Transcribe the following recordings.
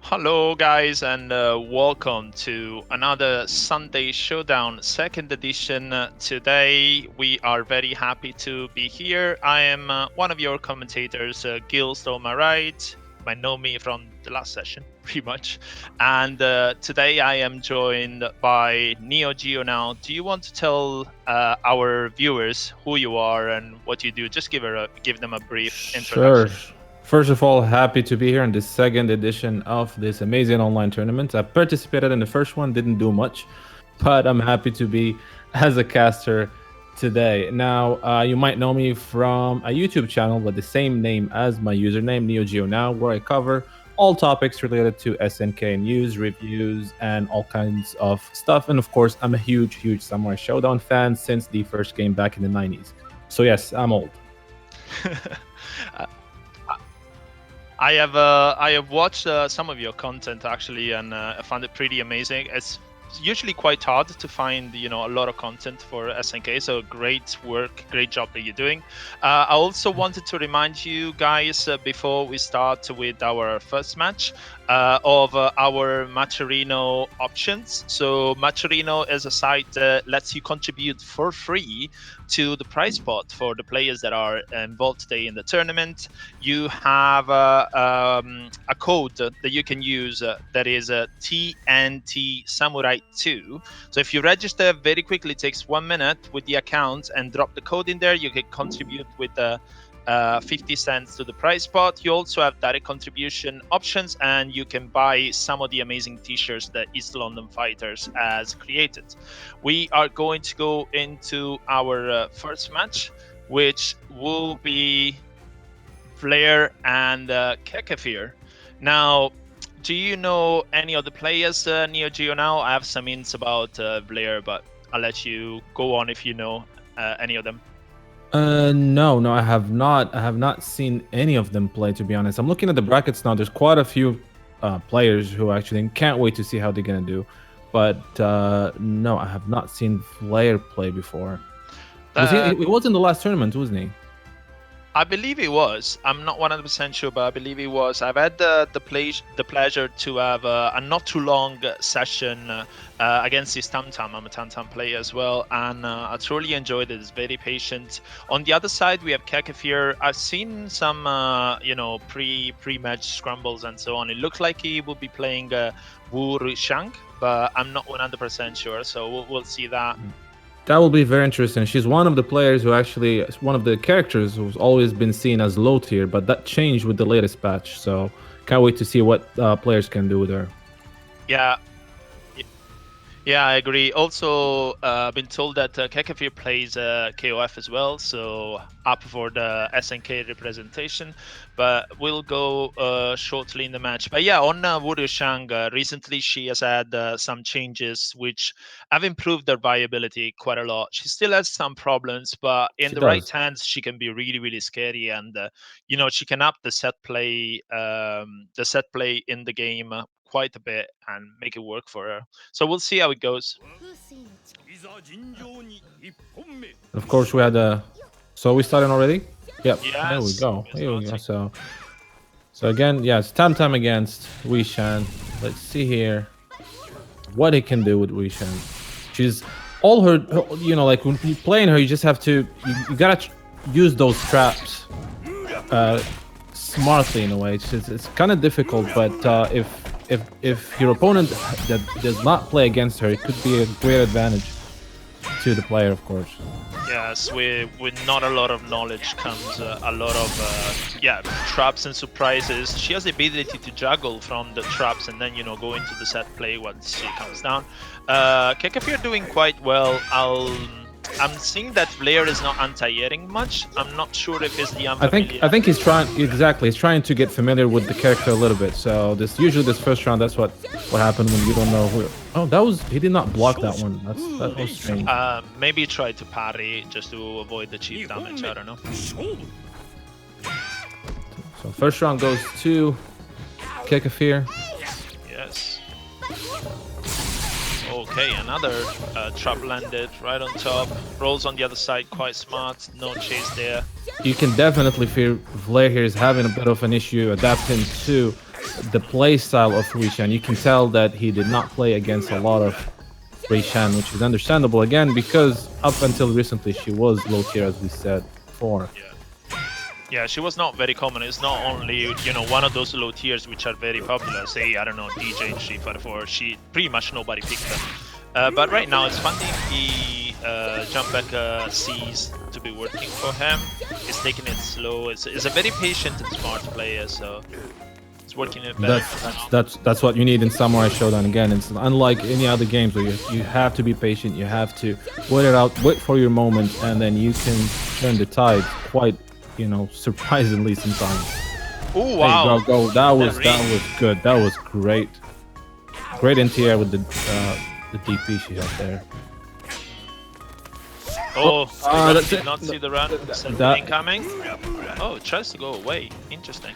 Hello, guys, and welcome to another Sunday Showdown, second edition. Today, we are very happy to be here. I am one of your commentators, GillStoleMyRide. You might know me from the last session, pretty much. And today, I am joined by NeoGeoNow. Do you want to tell our viewers who you are and what you do? Just give them a brief Sure. introduction. First of all, happy to be here in the second edition of this amazing online tournament. I participated in the first one, didn't do much, but I'm happy to be as a caster today. Now, you might know me from a YouTube channel with the same name as my username, NeoGeoNow, where I cover all topics related to SNK news, reviews, and all kinds of stuff. And of course, I'm a huge Samurai Showdown fan since the first game back in the 90s. So yes, I'm old. I have watched some of your content actually, and I found it pretty amazing. It's usually quite hard to find a lot of content for SNK, so great work, great job that you're doing. I also wanted to remind you guys before we start with our first match of our Matcherino options. So Matcherino is a site that lets you contribute for free to the prize pot for the players that are involved today in the tournament. You have a code that you can use that is TNT Samurai 2. So if you register very quickly, it takes 1 minute with the account and drop the code in there, you can contribute with 50 cents to the prize pot. You also have direct contribution options, and you can buy some of the amazing t-shirts that East London Fighters has created. We are going to go into our first match, which will be Flair and Kekafir. Now, do you know any of the players, NeoGeoNow? I have some hints about Blair, but I'll let you go on if you know any of them. No, I have not. I have not seen any of them play. To be honest, I'm looking at the brackets now. There's quite a few players who actually can't wait to see how they're gonna do. But no, I have not seen Flair play before. He was in the last tournament, wasn't he? I believe it was. I'm not 100% sure, but I believe it was. I've had the pleasure to have a not too long session against his Tam Tam. I'm a Tam Tam player as well, and I truly enjoyed it. It's very patient. On the other side, we have Kekafir. I've seen some, pre-match scrambles and so on. It looks like he will be playing Wu Rushang, but I'm not 100% sure. So we'll see that. That will be very interesting. She's one of the players who actually, one of the characters who's always been seen as low tier, but that changed with the latest patch. So can't wait to see what players can do with her. Yeah. Yeah, I agree. Also, I've been told that Kekafir plays KOF as well, so up for the SNK representation. But we'll go shortly in the match. But yeah, on Wu Shang, recently she has had some changes which have improved her viability quite a lot. She still has some problems, but in She the right does. hands, she can be really scary, and she can up the set play in the game quite a bit and make it work for her. So we'll see how it goes. Of course, we had a. So we started already. Yep. Yes, There we go. we're Here we go. starting. So again, yes, Tam against Weishan. Let's see here what he can do with Weishan. She's all her, like when you playing her, you just have to, you gotta use those traps smartly in a way. It's kind of difficult, but if your opponent that does not play against her, it could be a great advantage to the player, of course. Yes, with not a lot of knowledge comes a lot of traps and surprises. She has the ability to juggle from the traps and then go into the set play once she comes down. Kekafir doing quite well. I'm seeing that Blair is not anti-airing much. I'm not sure if it's the unfamiliar. I think he's trying exactly. He's trying to get familiar with the character a little bit. So usually this first round, that's what happened when you don't know who. Oh, he did not block that one. That was strange. Maybe try to parry just to avoid the cheap damage. I don't know. So first round goes to Kekafir. Yes. Okay, another trap landed right on top. Rolls on the other side, quite smart. No chase there. You can definitely feel Vlair here is having a bit of an issue adapting to the play style of Rishan. You can tell that he did not play against a lot of Rishan, which is understandable again because up until recently she was low tier, as we said before. Yeah, she was not very common. It's not only, you know, one of those low tiers which are very popular. Say, I don't know, DJ and Street Fighter 4. She pretty much nobody picked them. But right now it's finding the jump back C's to be working for him. He's taking it slow. It's a very patient and smart player, so it's working it better. That's what you need in Samurai Showdown. Again, it's unlike any other games where you have to be patient. You have to wait it out, wait for your moment, and then you can turn the tide quite, you know, surprisingly sometimes. Oh wow! Go. That was good. That was great. Great anti-air with the DP she had there. Oh, did not see the run. Incoming. Oh, it tries to go away. Interesting.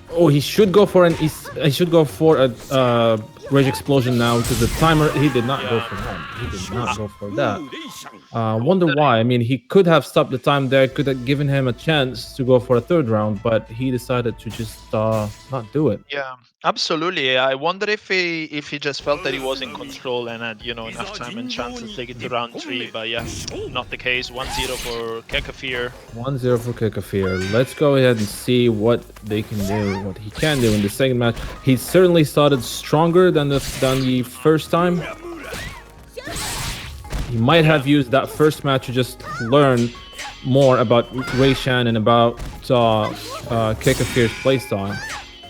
Oh, he should go for a Rage Explosion now because the timer, he did not go for that. He did not go for that. Wonder why. I mean, he could have stopped the time there, could have given him a chance to go for a third round, but he decided to just not do it. Yeah, absolutely. I wonder if he just felt that he was in control and had, you know, enough time and chance to take it to round 3, but yeah, not the case. 1-0 for Kekafir. 1-0 for Kekafir. Let's go ahead and see what they can do, what he can do in the second match. He certainly started stronger than the first time. He might have used that first match to just learn more about Rayshan and about Kekafir's playstyle.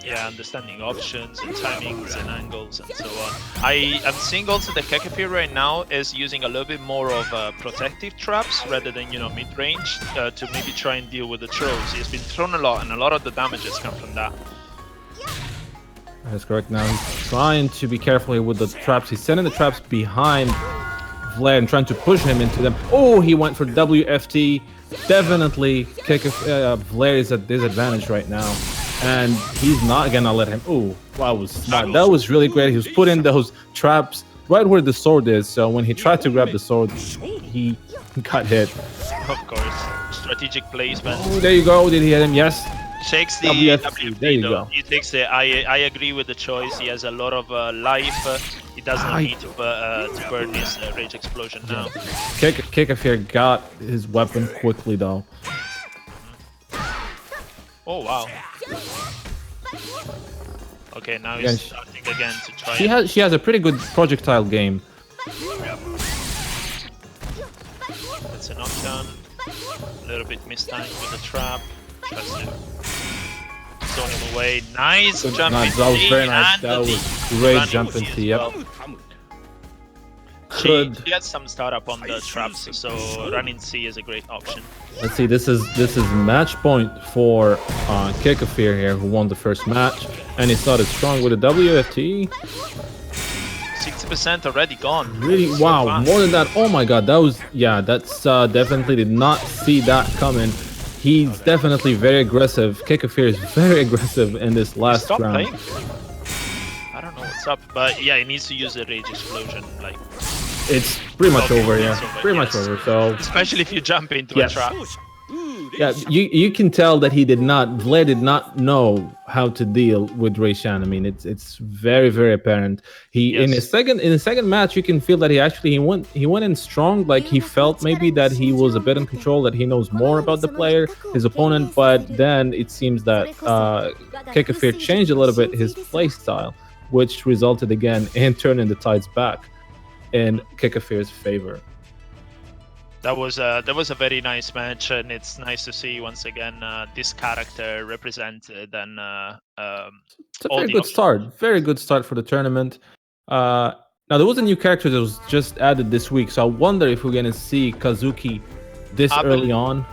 Yeah, understanding options and timings and angles and so on. I'm seeing also that Kekafir right now is using a little bit more of protective traps rather than, you know, mid-range to maybe try and deal with the throws. He's been thrown a lot and a lot of the damages come from that. That's correct. Now he's trying to be careful here with the traps. He's sending the traps behind Vlad and trying to push him into them. Oh, he went for WFT. Definitely Vlad is at disadvantage right now. And he's not gonna let him. Oh, wow, was smart. That was really great. He was putting those traps right where the sword is. So when he tried to grab the sword, he got hit. Of course. Strategic placement. Oh, there you go. Did he hit him? Yes. Takes the WFT, there you though. go. He takes the. I agree with the choice. He has a lot of life. He doesn't need to burn his Rage Explosion now. Kekafir got his weapon quickly though. Oh wow. Okay, now he's starting again to try. She has a pretty good projectile game. That's a knockdown. A little bit mistimed with the trap. Tries to zone him away. Nice jump. Nice. That was very nice. That was great jump into yep. She gets some startup on the traps, so running C is a great option. Let's see. This is match point for Kekafir here, who won the first match, and he started strong with a WFT. 60% already gone. Really? So wow, fast. more than that. Oh my god, that was that's definitely did not see that coming. He's definitely very aggressive. Kekafir is very aggressive in this last round. Playing. I don't know what's up, but yeah, he needs to use a Rage Explosion. Like, it's pretty much over, yeah. Pretty much over. So especially if you jump into a trap. Yeah, you can tell that Vlad did not know how to deal with Rayshan. I mean, it's very, very apparent. In the second match, you can feel that he went in strong. Like he felt maybe that he was a bit in control, that he knows more about the player, his opponent. But then it seems that Kekafir changed a little bit his play style, which resulted again in turning the tides back in Kekafir's favor. That was a very nice match, and it's nice to see once again this character represented. And it's a very good start. Very good start for the tournament. Now there was a new character that was just added this week, so I wonder if we're gonna see Kazuki this early on.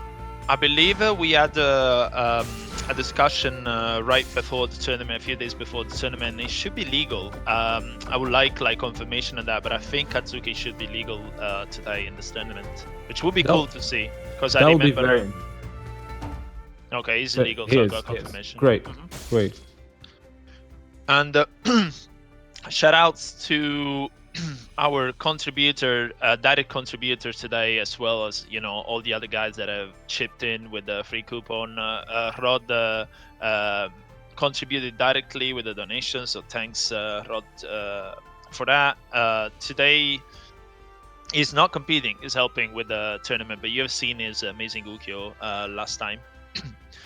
I believe we had a discussion right before the tournament, a few days before the tournament. It should be legal. I would like confirmation on that, but I think Katsuki should be legal today in this tournament, which would be cool to see, because I remember. Okay, he's illegal, so I got confirmation. Great, great. And shout outs to our contributor, direct contributor today, as well as all the other guys that have chipped in with the free coupon. Rod contributed directly with the donation. So thanks, Rod, for that. Today, he's not competing; he's helping with the tournament. But you have seen his amazing Ukyo last time.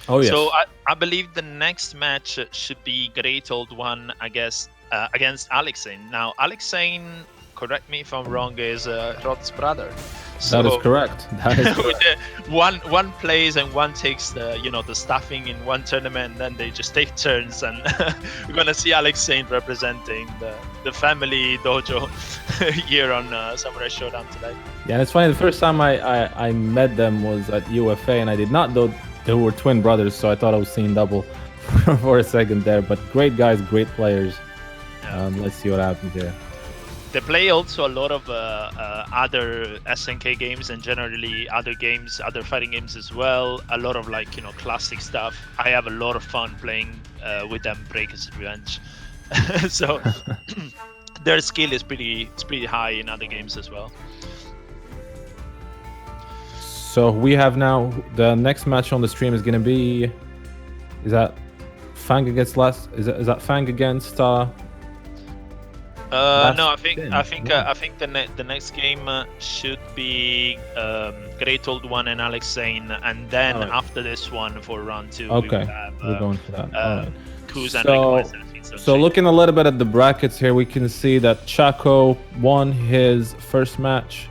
Oh yes. So I believe the next match should be Great Old One, I guess, against Alexane. Now, Alexane, correct me if I'm wrong, is Rod's brother. So, that is correct. That is correct. one plays and one takes the the staffing in one tournament, and then they just take turns, and we're gonna see Alexane representing the family dojo here on Samurai Showdown today. Yeah, and it's funny. The first time I met them was at UFA, and I did not know they were twin brothers, so I thought I was seeing double for a second there. But great guys, great players. Yeah. Let's see what happens here. They play also a lot of other SNK games and generally other games, other fighting games as well. A lot of classic stuff. I have a lot of fun playing with them. Breakers Revenge. So their skill is pretty high in other games as well. So we have now the next match on the stream is gonna be. Is that Fang against last? Is that Fang against? No, I think the next game should be Great Old One and Alexane, and then after this one for round 2, okay, we will have, we're going for that. All right. Kuz and So looking a little bit at the brackets here, we can see that Chaco won his first match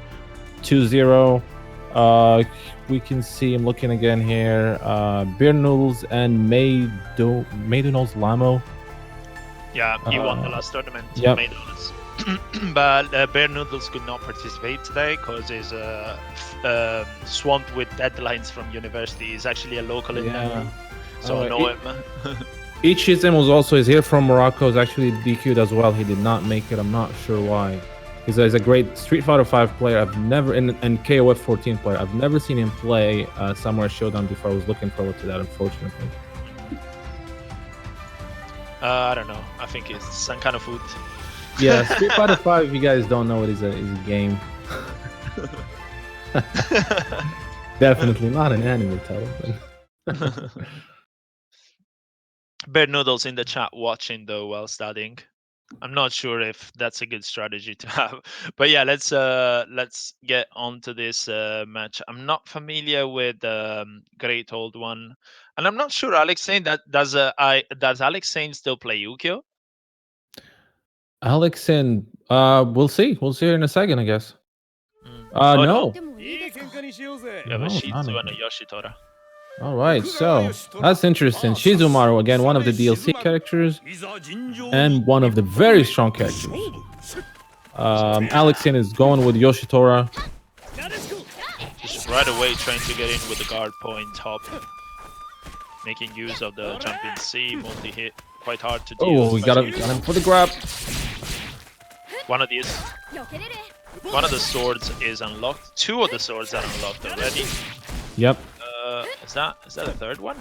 2-0. We can see him looking again here. Beer Noodles and Maidunol's Lamo. Yeah, he won the last tournament. Yep. But Bear Noodles could not participate today because he's swamped with deadlines from university. He's actually a local in Nairobi, so I know him. Ichizem was also here from Morocco. Is actually DQ'd as well. He did not make it. I'm not sure why. He's a great Street Fighter 5 player. I've never and KOF 14 player. I've never seen him play Samurai Showdown before. I was looking forward to that, unfortunately. I don't know. I think it's some kind of food. Yeah, Street Fighter 5, if you guys don't know, it is a game. Definitely not an anime title. Bear Noodles in the chat watching though while studying. I'm not sure if that's a good strategy to have, but yeah, let's get on to this match. I'm not familiar with Great Old One, and I'm not sure Alexane does Alexane still play Yukio? Alexane, we'll see. We'll see her in a second, I guess. No. You have a Shizu and a Yoshitora. All right, so that's interesting. Shizumaru, again, one of the DLC characters and one of the very strong characters. Alexane is going with Yoshitora. Just right away trying to get in with the guard point top. Making use of the champion C, multi-hit. Quite hard to deal. Oh, we got him for the grab. One of the swords is unlocked. 2 of the swords are unlocked already. Yep. Is that a third one?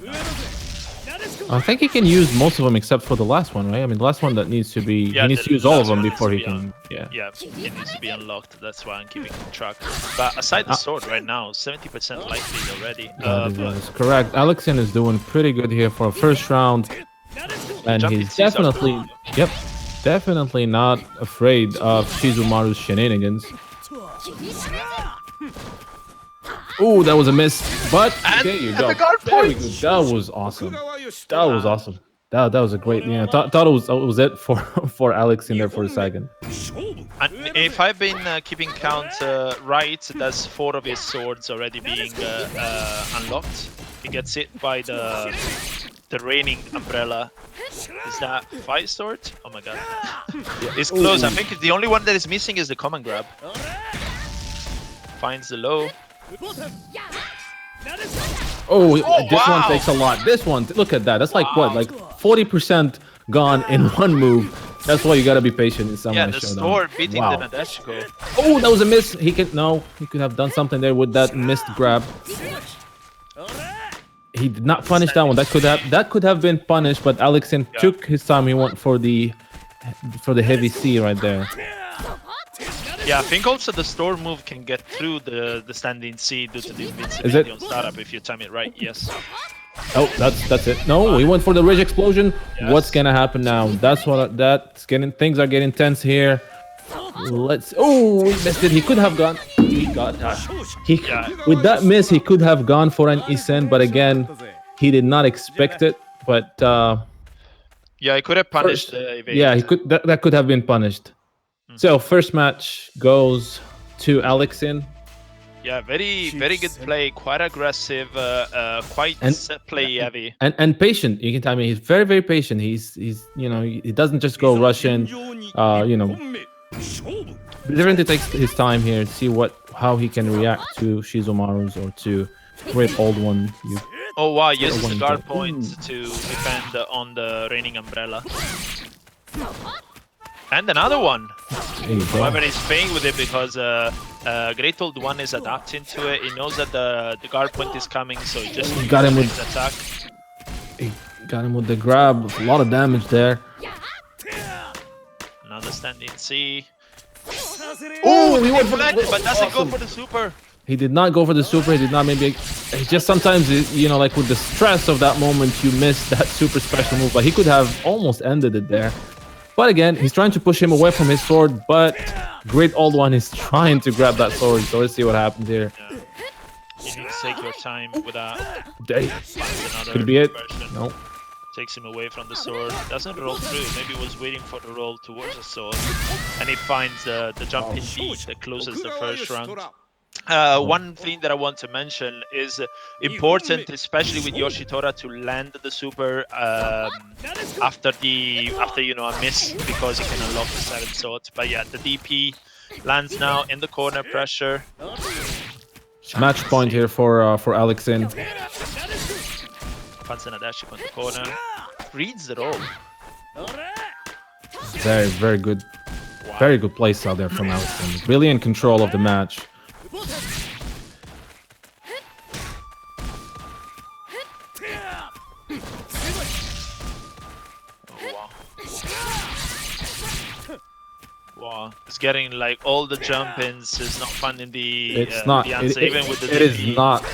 I think he can use most of them except for the last one, right? I mean, the last one that needs to be... he needs to use all of them before he can... Yeah, it needs to be unlocked. That's why I'm keeping track. But aside the sword right now, 70% likely already. That's correct. Alexane is doing pretty good here for a first round. And he's definitely... Yep. Definitely not afraid of Shizumaru's shenanigans. Oh, that was a miss. But there you go. Very good. That was awesome. That was awesome. That was a great. Yeah, thought it was it for Alex in there for a second. And if I've been keeping count right, that's 4 of his swords already being unlocked. He gets hit by the raining umbrella. Is that 5 swords? Oh my god. It's close. I think the only one that is missing is the command grab. Finds the low. Oh, this one takes a lot. This one, look at that. That's like what, like 40% gone in one move. That's why you gotta be patient in Samurai Showdown. Yeah, the sword beating the Nadeshiko. Oh, that was a miss. He could have done something there with that missed grab. He did not punish that one. That could have been punished, but Alexane took his time. He went for the heavy C right there. Yeah, I think also the storm move can get through the standing C due to the invincibility on startup if you time it right. Yes. Oh, that's it. No, he went for the ridge explosion. Yes. What's gonna happen now? Things are getting tense here. Oh, he missed it. He could have gone. With that miss, he could have gone for an Isen, but again, he did not expect it. But yeah, he could have punished the evade. yeah, he could. That could have been punished. So first match goes to Alexin. Yeah, very good play. Quite aggressive. Quite play heavy. And patient. You can tell me he's very patient. He's he doesn't just go Russian. Definitely takes his time here to see how he can react to Shizumaru's or to Great Old One. Oh wow, uses the guard point to defend on the Raining Umbrella. And another one. However, he's playing with it because Great Old One is adapting to it. He knows that the guard point is coming, so he just got him with attack. He got him with the grab. A lot of damage there. Another standing C. Oh, he went for but doesn't go for the super. He did not go for the super. He did not. Maybe it's just sometimes like with the stress of that moment, you miss that super special move. But he could have almost ended it there. But again, he's trying to push him away from his sword. But Great Old One is trying to grab that sword. So let's see what happens here. Yeah. You need to take your time with that. Could be it. No. Takes him away from the sword. Doesn't roll through. Maybe was waiting for the roll towards the sword. And he finds the jumping beat that closes the first round. One thing that I want to mention is important, especially with Yoshitora, to land the super after a miss, because he can unlock the 7 swords. But yeah, the DP lands now in the corner, pressure. Match point here for Alexin. Panzanadashi on the corner. Reads the roll. Very good. Wow. Very good place out there from Alexin. Really in control of the match. Wow, it's getting like all the jump-ins. Is not finding the answer, even with the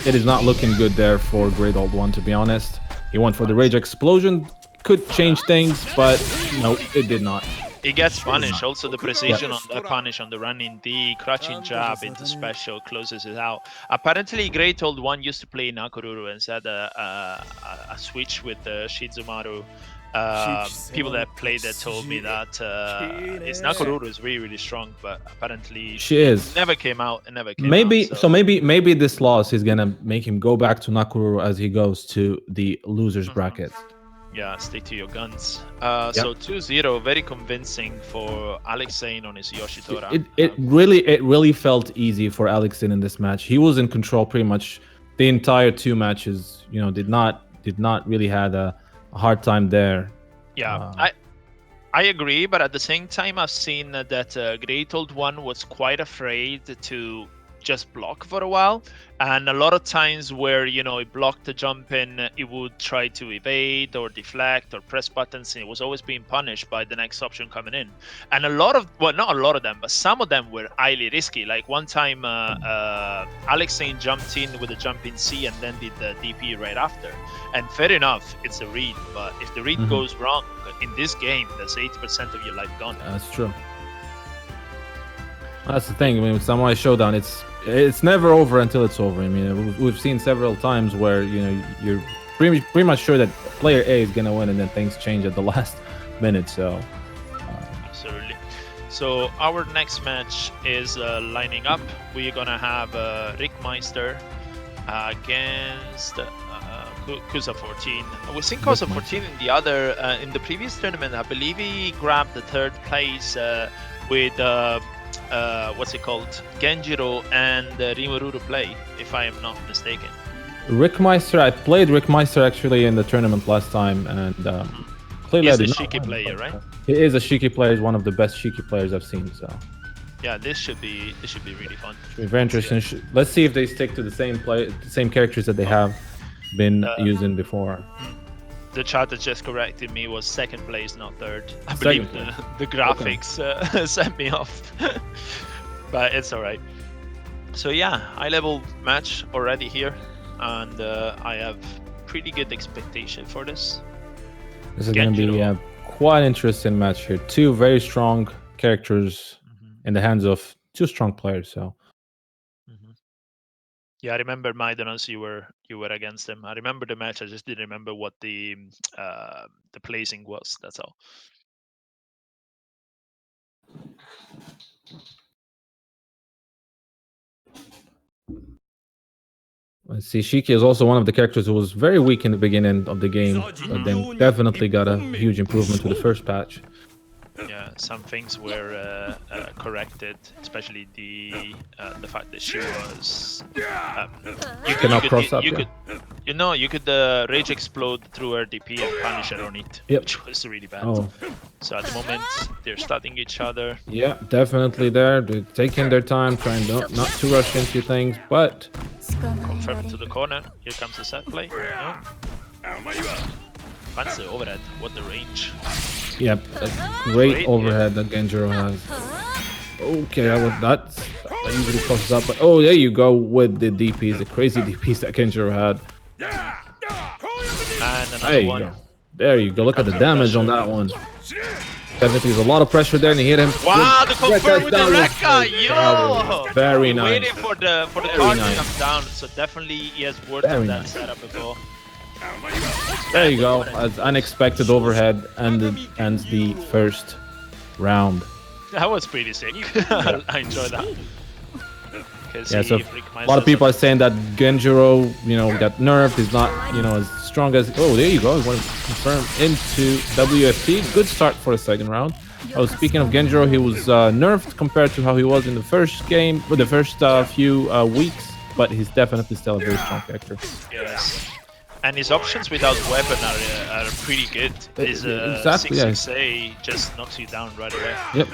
it is not looking good there for Great Old One, to be honest. He went for the rage explosion, could change things, but no, it did not. He gets punished. Also, the precision on the punish on the running, the crouching jab into special closes it out. Apparently, Great Old One used to play Nakoruru and said a switch with Shizumaru. People that played that told me that his Nakoruru is really strong, but apparently never came out. It never came out, so maybe this loss is gonna make him go back to Nakoruru as he goes to the losers bracket. Yeah, stick to your guns. So 2-0, very convincing for Alexin on his Yoshitora. It really felt easy for Alexin in this match. He was in control pretty much the entire 2 matches. Did not really had a hard time there. Yeah, I agree, but at the same time, I've seen that Great Old One was quite afraid to just block for a while, and a lot of times where he blocked the jump in, he would try to evade or deflect or press buttons, and it was always being punished by the next option coming in. And not a lot of them, but some of them were highly risky. Like one time Alexin jumped in with a jumping C and then did the DP right after, and fair enough, it's a read, but if the read goes wrong in this game, that's 80% of your life gone. That's true. That's the thing. I mean, with Samurai Showdown, it's never over until it's over. I mean, we've seen several times where you're pretty much sure that player A is gonna win, and then things change at the last minute. So absolutely. So our next match is lining up. We're gonna have Rickmeister against Kusa 14. We've seen Kusa 14 in the previous tournament. I believe he grabbed the 3rd place with what's it called, Genjiro and Rimururu play, if I am not mistaken. Rickmeister, I played Rickmeister actually in the tournament last time, and clearly he's a Shiki player, right? He is a Shiki player. He's one of the best Shiki players I've seen. So yeah, this should be really fun. Should be very interesting. Let's see if they stick to the same characters that they have been using before. The chat that just corrected me was 2nd place, not 3rd. I believe the graphics set me off, but it's all right. So yeah, high-level match already here, and I have pretty good expectation for this. This is going to be a quite interesting match here. Two very strong characters in the hands of two strong players. So. Yeah, I remember Maidanos, you were against him. I remember the match. I just didn't remember what the placing was. That's all. Let's see, Shiki is also one of the characters who was very weak in the beginning of the game, but then definitely got a huge improvement to the first patch. Yeah, some things were corrected, especially the fact that she was. You could rage explode through her DP and punish her on it, which was really bad. So at the moment they're studying each other. Yeah, definitely there. They're taking their time, trying not to rush into things, but confirm to the corner. Here comes the set play. No. Finds the overhead. What the range. Yep, a great overhead that Genjiro has. Okay, that usually crosses up, but there you go with the DPs, the crazy DPs that Genjiro had. And there you go. There you go. Look at the damage on that one. Definitely, there's a lot of pressure there, and he hit him. Wow, the confirm with the Rekka, yo! Very nice. Waiting for the card to come down, so definitely he has worked on that setup before. There you go, as unexpected overhead ends the first round. That was pretty sick. I enjoyed that. Yeah, so a lot of people are saying that Genjiro, got nerfed. He's not, as strong as. Oh, there you go. He went confirmed into WFT. Good start for the second round. Speaking of Genjiro, he was nerfed compared to how he was in the first game, or the first few weeks, but he's definitely still a very strong character. Yes. And his options without weapon are pretty good. His 6-6A just knocks you down right away. Yep.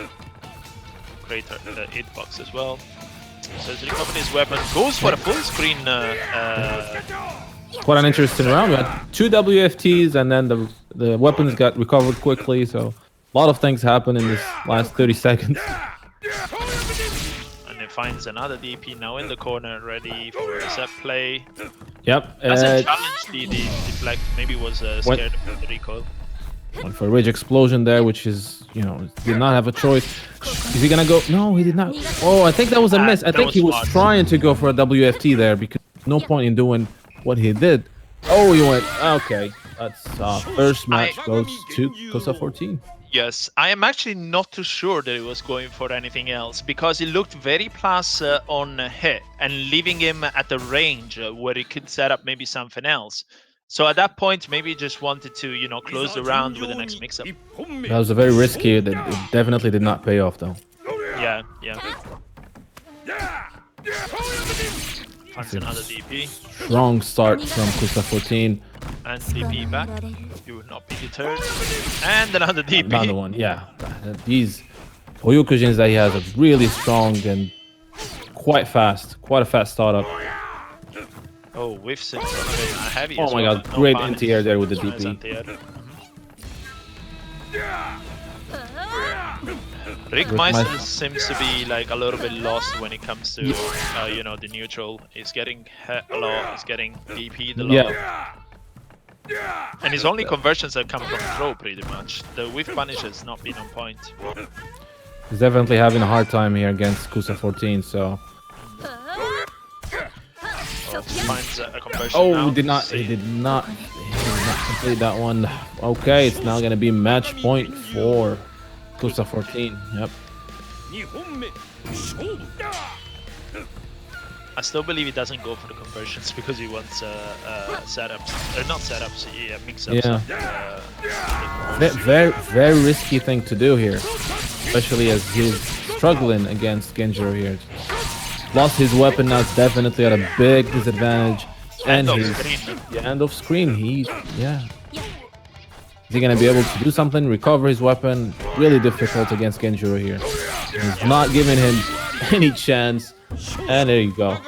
Great hitbox as well. So he's recovered his weapon. Goes for a full screen. Quite an interesting round. We had 2 WFTs and then the weapons got recovered quickly. So a lot of things happened in this last 30 seconds. Finds another DP now in the corner, ready for a set play. Yep. Doesn't challenge the deflect. Maybe was scared of the recoil. Went for a rage explosion there, which is, did not have a choice. Is he gonna go? No, he did not. Oh, I think that was a miss. I think he was trying to go for a WFT there because no point in doing what he did. Oh, he went. Okay, that's first match goes to Kusa 14. Yes, I am actually not too sure that he was going for anything else because he looked very plus on hit and leaving him at the range where he could set up maybe something else. So at that point, maybe he just wanted to, close the round with the next mix-up. That was a very risky. It definitely did not pay off though. Yeah. Finds another DP. Strong start from Kusa 14. And DP back. You would not be deterred. And another DP. Another one, yeah. These Oyukujins that he has are really strong and quite a fast startup. Oh, whiffs in front of him. Heavy. Oh my god, great anti-air there with the DP. Rickmeister seems to be like a little bit lost when it comes to the neutral. He's getting hit a lot. He's getting DP'd a lot. And his only conversions have come from throw pretty much. The whiff punish has not been on point. He's definitely having a hard time here against Kusa 14. So. Finds a conversion now. He did not complete that one. Okay, it's now gonna be match point for Kusa 14. Yep. I still believe he doesn't go for the conversions because he wants setups, or not setups, mix-ups. Yeah. Very risky thing to do here, especially as he's struggling against Genjiro here. Lost his weapon now, it's definitely at a big disadvantage. And end of screen. Is he gonna be able to do something? Recover his weapon? Really difficult against Genjiro here. He's not giving him any chance. And there you go.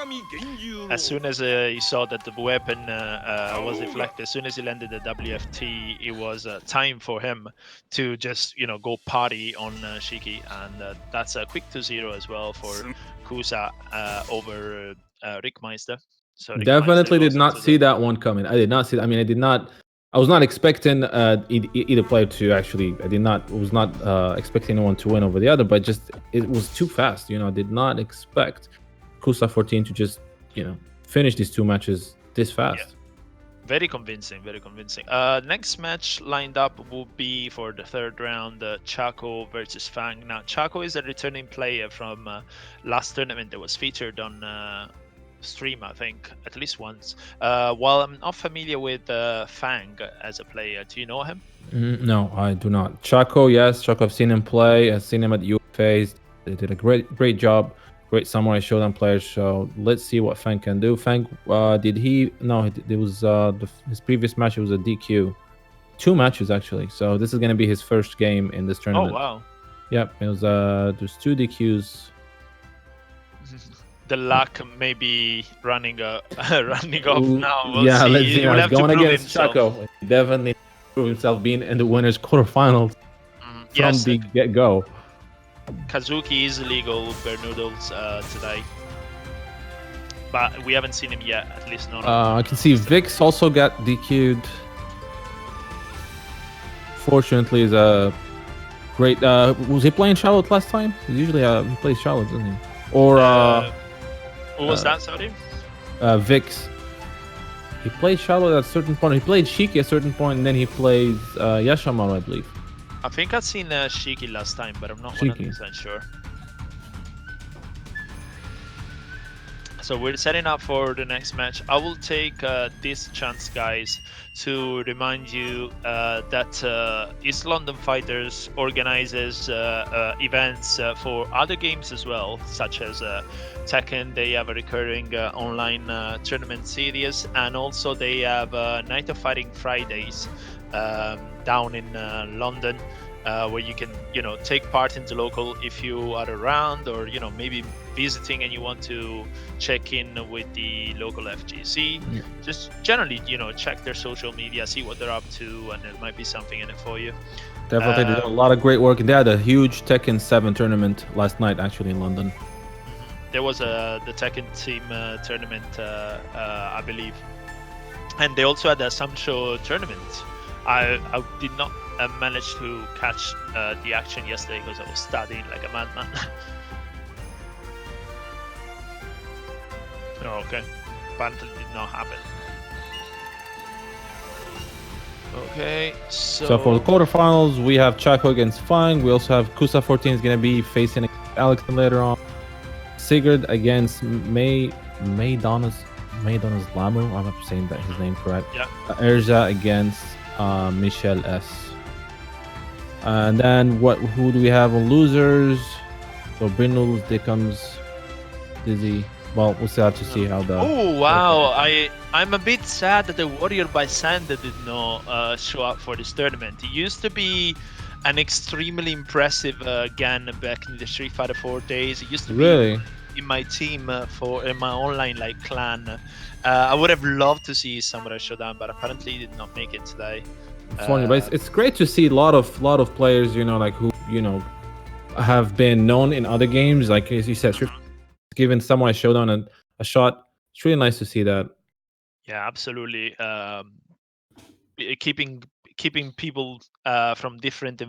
As soon as he saw that the weapon was deflected, as soon as he landed the WFT, it was time for him to just, go party on Shiki. And that's a quick 2-0 as well for Kusa over Rickmeister. So the Definitely mindset did goes not into see the. that one coming. I did not see that. I mean, I did not. I was not expecting either player to actually. I did not. Was not expecting anyone to win over the other, but just it was too fast. You know, I did not expect Kusa 14 to just finish these two matches this fast. Very convincing, very convincing. Next match lined up will be for the third round, Chaco versus Fang. Now, Chaco is a returning player from last tournament that was featured on stream, I think, at least once. While I'm not familiar with Fang as a player, do you know him? No, I do not. Chaco, yes, Chaco. I've seen him play. I've seen him at UFAs. They did a great job. Great Samurai Showdown players. So let's see what Fang can do. Fang, did he? No, it was his previous match. It was a DQ. Two matches actually. So this is gonna be his first game in this Oh, tournament. wow. Yep, it was there's two DQs. The luck may be running running off now. We'll yeah, see. let's see. He will He's have to going prove against himself. Chaco. He definitely prove himself being in the winners quarterfinals from Yes, the get-go. Kazuki easily go bare noodles today, but we haven't seen him yet. At least not. I can see Vix also got DQ'd. Fortunately, is a great. Was he playing Charlotte last time? Usually, he plays Charlotte, doesn't he? Or what was that? Sorry. Vix. He played Charlotte at a certain point. He played Shiki at a certain point, and then he plays Yashamaru, I believe. I think I've seen Shiki last time, but I'm not Shiki. 100% sure. So we're setting up for the next match. I will take this chance, guys, to remind you that East London Fighters organizes events for other games as well, such as Tekken. They have a recurring online tournament series, and also they have Night of Fighting Fridays down in London, where you can take part in the local if you are around, or maybe visiting and you want to check in with the local FGC. Just generally check their social media, see what they're up to, and there might be something in it for you. Definitely did a lot of great work. They had a huge Tekken 7 tournament last night actually in London. There was the Tekken team tournament, I believe, and they also had a Samsho tournament. I did not manage to catch the action yesterday because I was studying like a madman. Oh, okay. Apparently did not happen. Okay, So for the quarterfinals, we have Chaco against Fang. We also have Kusa 14 is going to be facing Alex later on. Sigurd against Maydona's Lamu. I'm not saying that his name correct. Yeah. Erza against Michel S. And then who do we have on losers? So Brindles, Dickums, Dizzy. Well, we'll still have to see how the. Oh wow! I'm a bit sad that the Warrior by Sanda did not show up for this tournament. He used to be an extremely impressive Gan back in the Street Fighter 4 days. He used to be in my team in my online clan. I would have loved to see Samurai Showdown, but apparently he did not make it today. Funny, but it's great to see a lot of players, who have been known in other games, like as you said, giving Samurai Showdown a shot. It's really nice to see that. Yeah, absolutely. Keeping people from different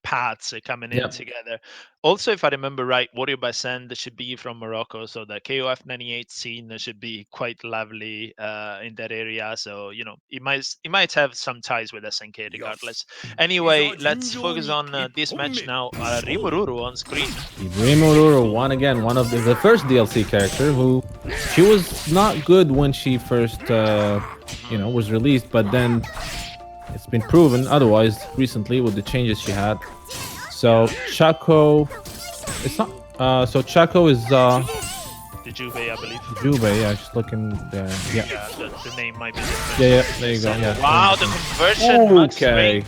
paths coming in together. Also, if I remember right, Warrior by Sand should be from Morocco, so the KOF 98 scene should be quite lively in that area. So it might have some ties with SNK regardless. Anyway, let's focus on this match now. Rimururu on screen. Rimururu won again, one of the first DLC character who she was not good when she first was released, but then it's been proven otherwise recently with the changes she had. So Chaco, it's not. So Chaco is the Jubei, I believe. Jubei, yeah. Just looking there. Yeah. The name might be different. Yeah, there you go. Yeah. Wow, the conversion. Okay.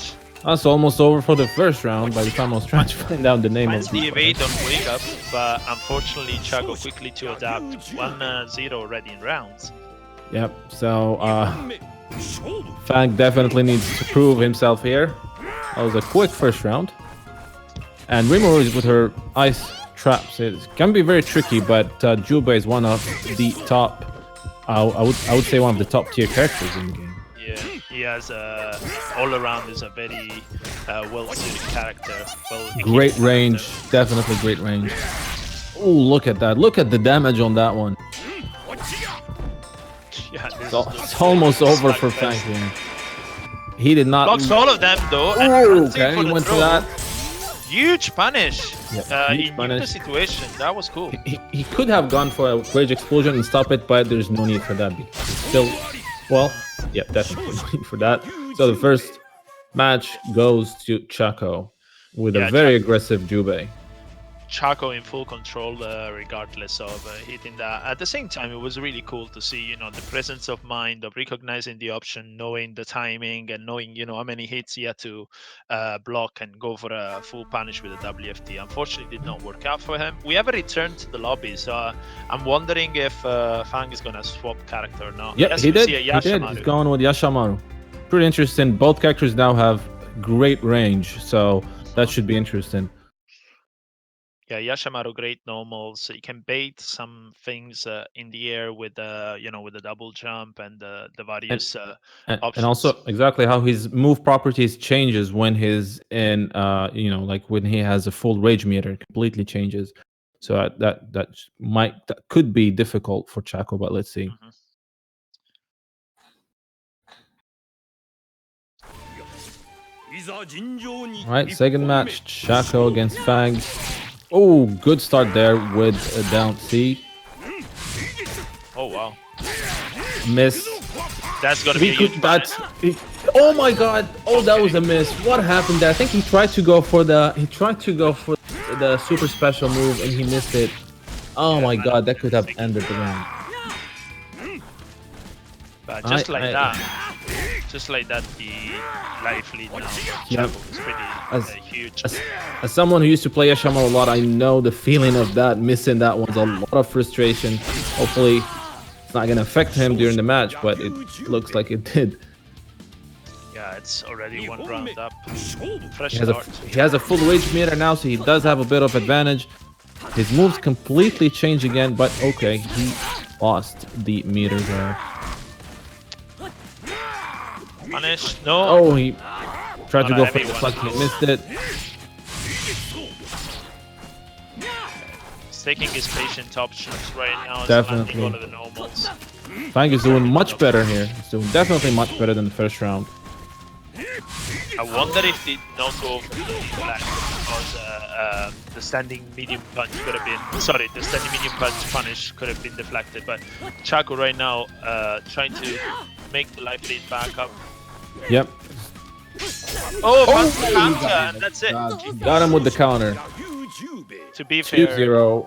That's almost over for the first round. By the time I was trying to find out the name of the evade on wake up, but unfortunately Chaco quickly to adapt. 1-0 already in rounds. Yep. So Fang definitely needs to prove himself here. That was a quick first round. And Rimuru with her ice traps, it can be very tricky, but Jubei is one of the top I would say one of the top tier characters in the game. Yeah, he has all around is a very well-suited character. Well, Great range, definitely great range. Oh, look at that! Look at the damage on that one. Yeah, It's almost over for Fang here. He did not. Blocks all of them though. And Okay, he went for that. Huge punish. Yep, huge in punish. the situation, that was cool. He could have gone for a rage explosion and stop it, but there's no need for that. Because still, well, yeah, definitely no need for that. So the first match goes to Chaco with a very aggressive Jubei. Chaco in full control, regardless of hitting that. At the same time, it was really cool to see, you know, the presence of mind of recognizing the option, knowing the timing, and knowing, you know, how many hits he had to block and go for a full punish with a WFT. Unfortunately, it did not work out for him. We have a return to the lobby, so I'm wondering if Fang is gonna swap character or not. Yeah, he did. He did. He's going with Yashamaru. Pretty interesting. Both characters now have great range, so that should be interesting. Yeah, Yashamaru great normals. You can bait some things in the air with you know, with the double jump and the various options. And also exactly how his move properties changes when he's in you know, like when he has a full rage meter, completely changes. So that could be difficult for Chaco, but let's see. All right, second match, Chaco against Fang. Oh, good start there with a down C. Oh wow. Miss. That's gonna be oh my god. Oh, that was a miss. What happened there? I think he tried to go for the super special move and he missed it. Oh my god, that could have ended the round. But just like that, the life lead now Chaco was pretty huge. As someone who used to play Yashamaru a lot, I know the feeling of that. Missing that one's a lot of frustration. Hopefully, it's not going to affect him during the match, but it looks like it did. Yeah, it's already one round up. Fresh start. He has a full rage meter now, so he does have a bit of advantage. His moves completely change again, but okay, he lost the meter there. Punish. No. Oh, he tried to go for the flank. He missed it. He's taking his patient options right now. Definitely. All of the normals. Fang is doing much better here. He's doing definitely much better than the first round. I wonder if they not go for the flag because the standing medium punch could have been. Sorry, the standing medium punch punish could have been deflected. But Chaco right now trying to make the life lead back up. Yep. Oh, counter, and that's it. Got him with the counter. To be fair, 2-0.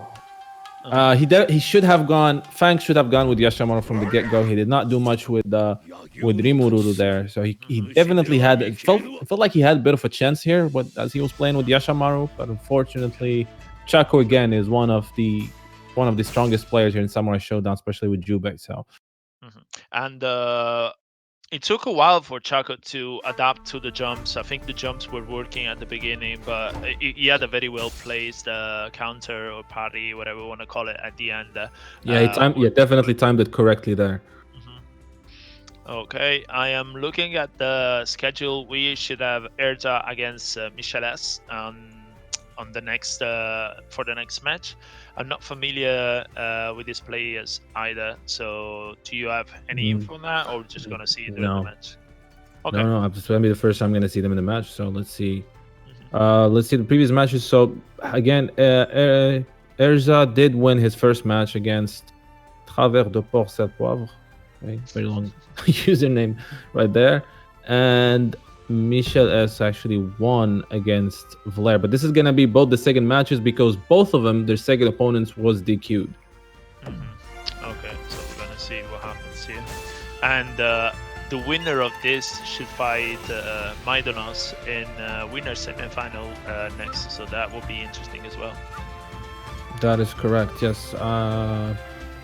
He should have gone. Fang should have gone with Yashamaru from the get-go. He did not do much with Rimururu there, so he definitely had. It felt like he had a bit of a chance here, but as he was playing with Yashamaru, but unfortunately, Chaco again is one of the strongest players here in Samurai Showdown, especially with Jubei. So, and it took a while for Chaco to adapt to the jumps. I think the jumps were working at the beginning, but he had a very well placed counter or parry, whatever you want to call it, at the end. He definitely timed it correctly there. Okay, I am looking at the schedule. We should have Erza against Michel S on the next for the next match. I'm not familiar with these players either. So, do you have any info on that, or just gonna see it during the match? Okay. No, it's gonna be the first time I'm gonna see them in the match. So let's see. Let's see the previous matches. So again, Erza did win his first match against Travers de Port Saint Poivre. Okay, very long username right there, and Michel S actually won against Valer, but this is gonna be both the second matches because both of them, their second opponents was DQ'd. Okay, so we're gonna see what happens here, and the winner of this should fight Maidonos in winner semi-final next, so that will be interesting as well. That is correct. Yes.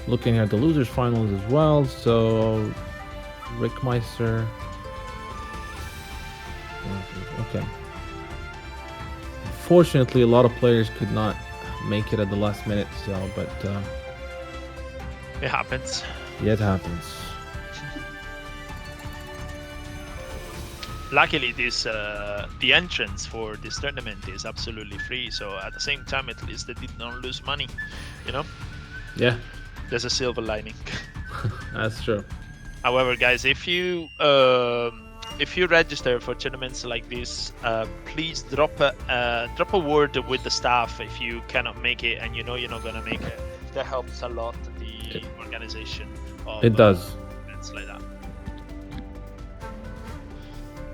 Looking at the losers finals as well. So Rick Meister. Okay. Unfortunately, a lot of players could not make it at the last minute, so but it happens. Yet happens. Luckily, this the entrance for this tournament is absolutely free. So at the same time, at least they did not lose money. You know. Yeah. There's a silver lining. That's true. However, guys, if you register for tournaments like this, please drop a word with the staff if you cannot make it and you know you're not gonna make it. That helps a lot the organization of it does. Events like that.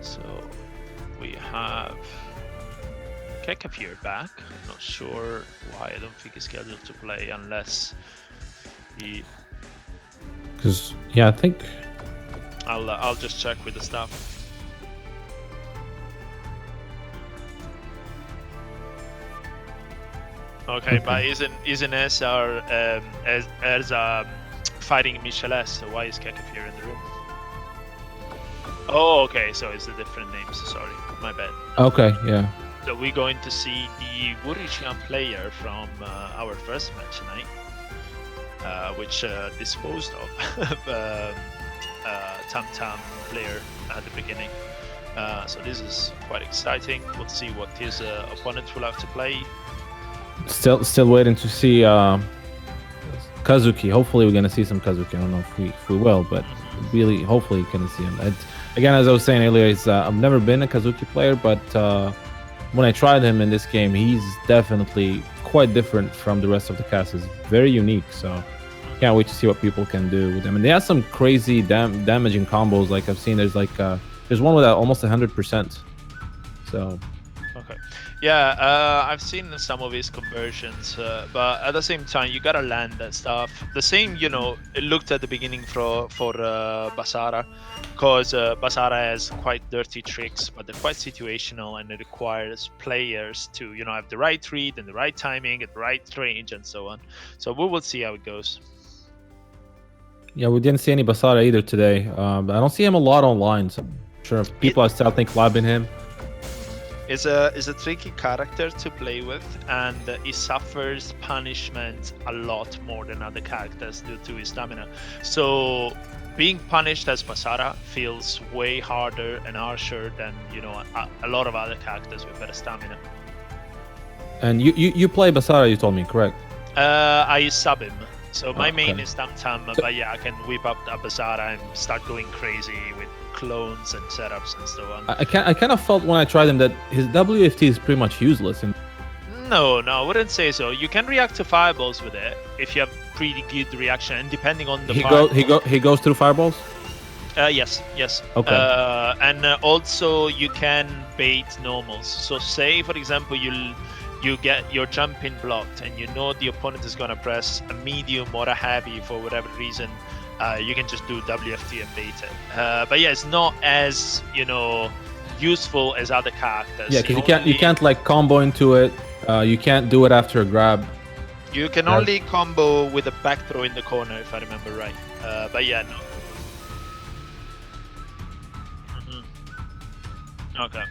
So we have Kekapir back. I'm not sure why. I don't think he's scheduled to play unless he. Because yeah, I think I'll just check with the staff. Okay, but isn't SR as fighting Micheles? So why is Kekapir in the room? Oh, okay, so it's a different name. So sorry, my bad. Okay, yeah. So we're going to see the Wurishian player from our first match tonight, which disposed of Tam Tam player at the beginning. So this is quite exciting. We'll see what his opponent will have to play. Still waiting to see Kazuki. Hopefully we're gonna see some Kazuki. I don't know if we will, but really hopefully you're gonna see him. Again, as I was saying earlier, I've never been a Kazuki player, but when I tried him in this game, he's definitely quite different from the rest of the cast. He's very unique, so can't wait to see what people can do with him. And they have some crazy damaging combos. Like I've seen, there's one with almost 100%. So. Okay. Yeah, I've seen some of his conversions, but at the same time, you gotta land that stuff. The same, it looked at the beginning for Basara, because Basara has quite dirty tricks, but they're quite situational, and it requires players to, have the right read and the right timing and the right range and so on. So we will see how it goes. Yeah, we didn't see any Basara either today. I don't see him a lot online, so I'm sure people are still think labbing him. Is a tricky character to play with, and he suffers punishment a lot more than other characters due to his stamina. So being punished as Basara feels way harder and harsher than a lot of other characters with better stamina. And you play Basara, you told me, correct? I sub him. So my main okay. is Tam Tam, but yeah, I can whip up a Basara and start going crazy with clones and setups and so on. I kind of felt when I tried him that his WFT is pretty much useless. No, I wouldn't say so. You can react to fireballs with it if you have pretty good reaction, and depending on the he goes through fireballs. Yes. Okay. And also you can bait normals. So say for example you get your jumping blocked, and the opponent is gonna press a medium or a heavy for whatever reason. You can just do WFT and bait it. But yeah, it's not as useful as other characters. Yeah, because you can't like combo into it. You can't do it after a grab. You can only combo with a back throw in the corner, if I remember right. But yeah, no. Okay.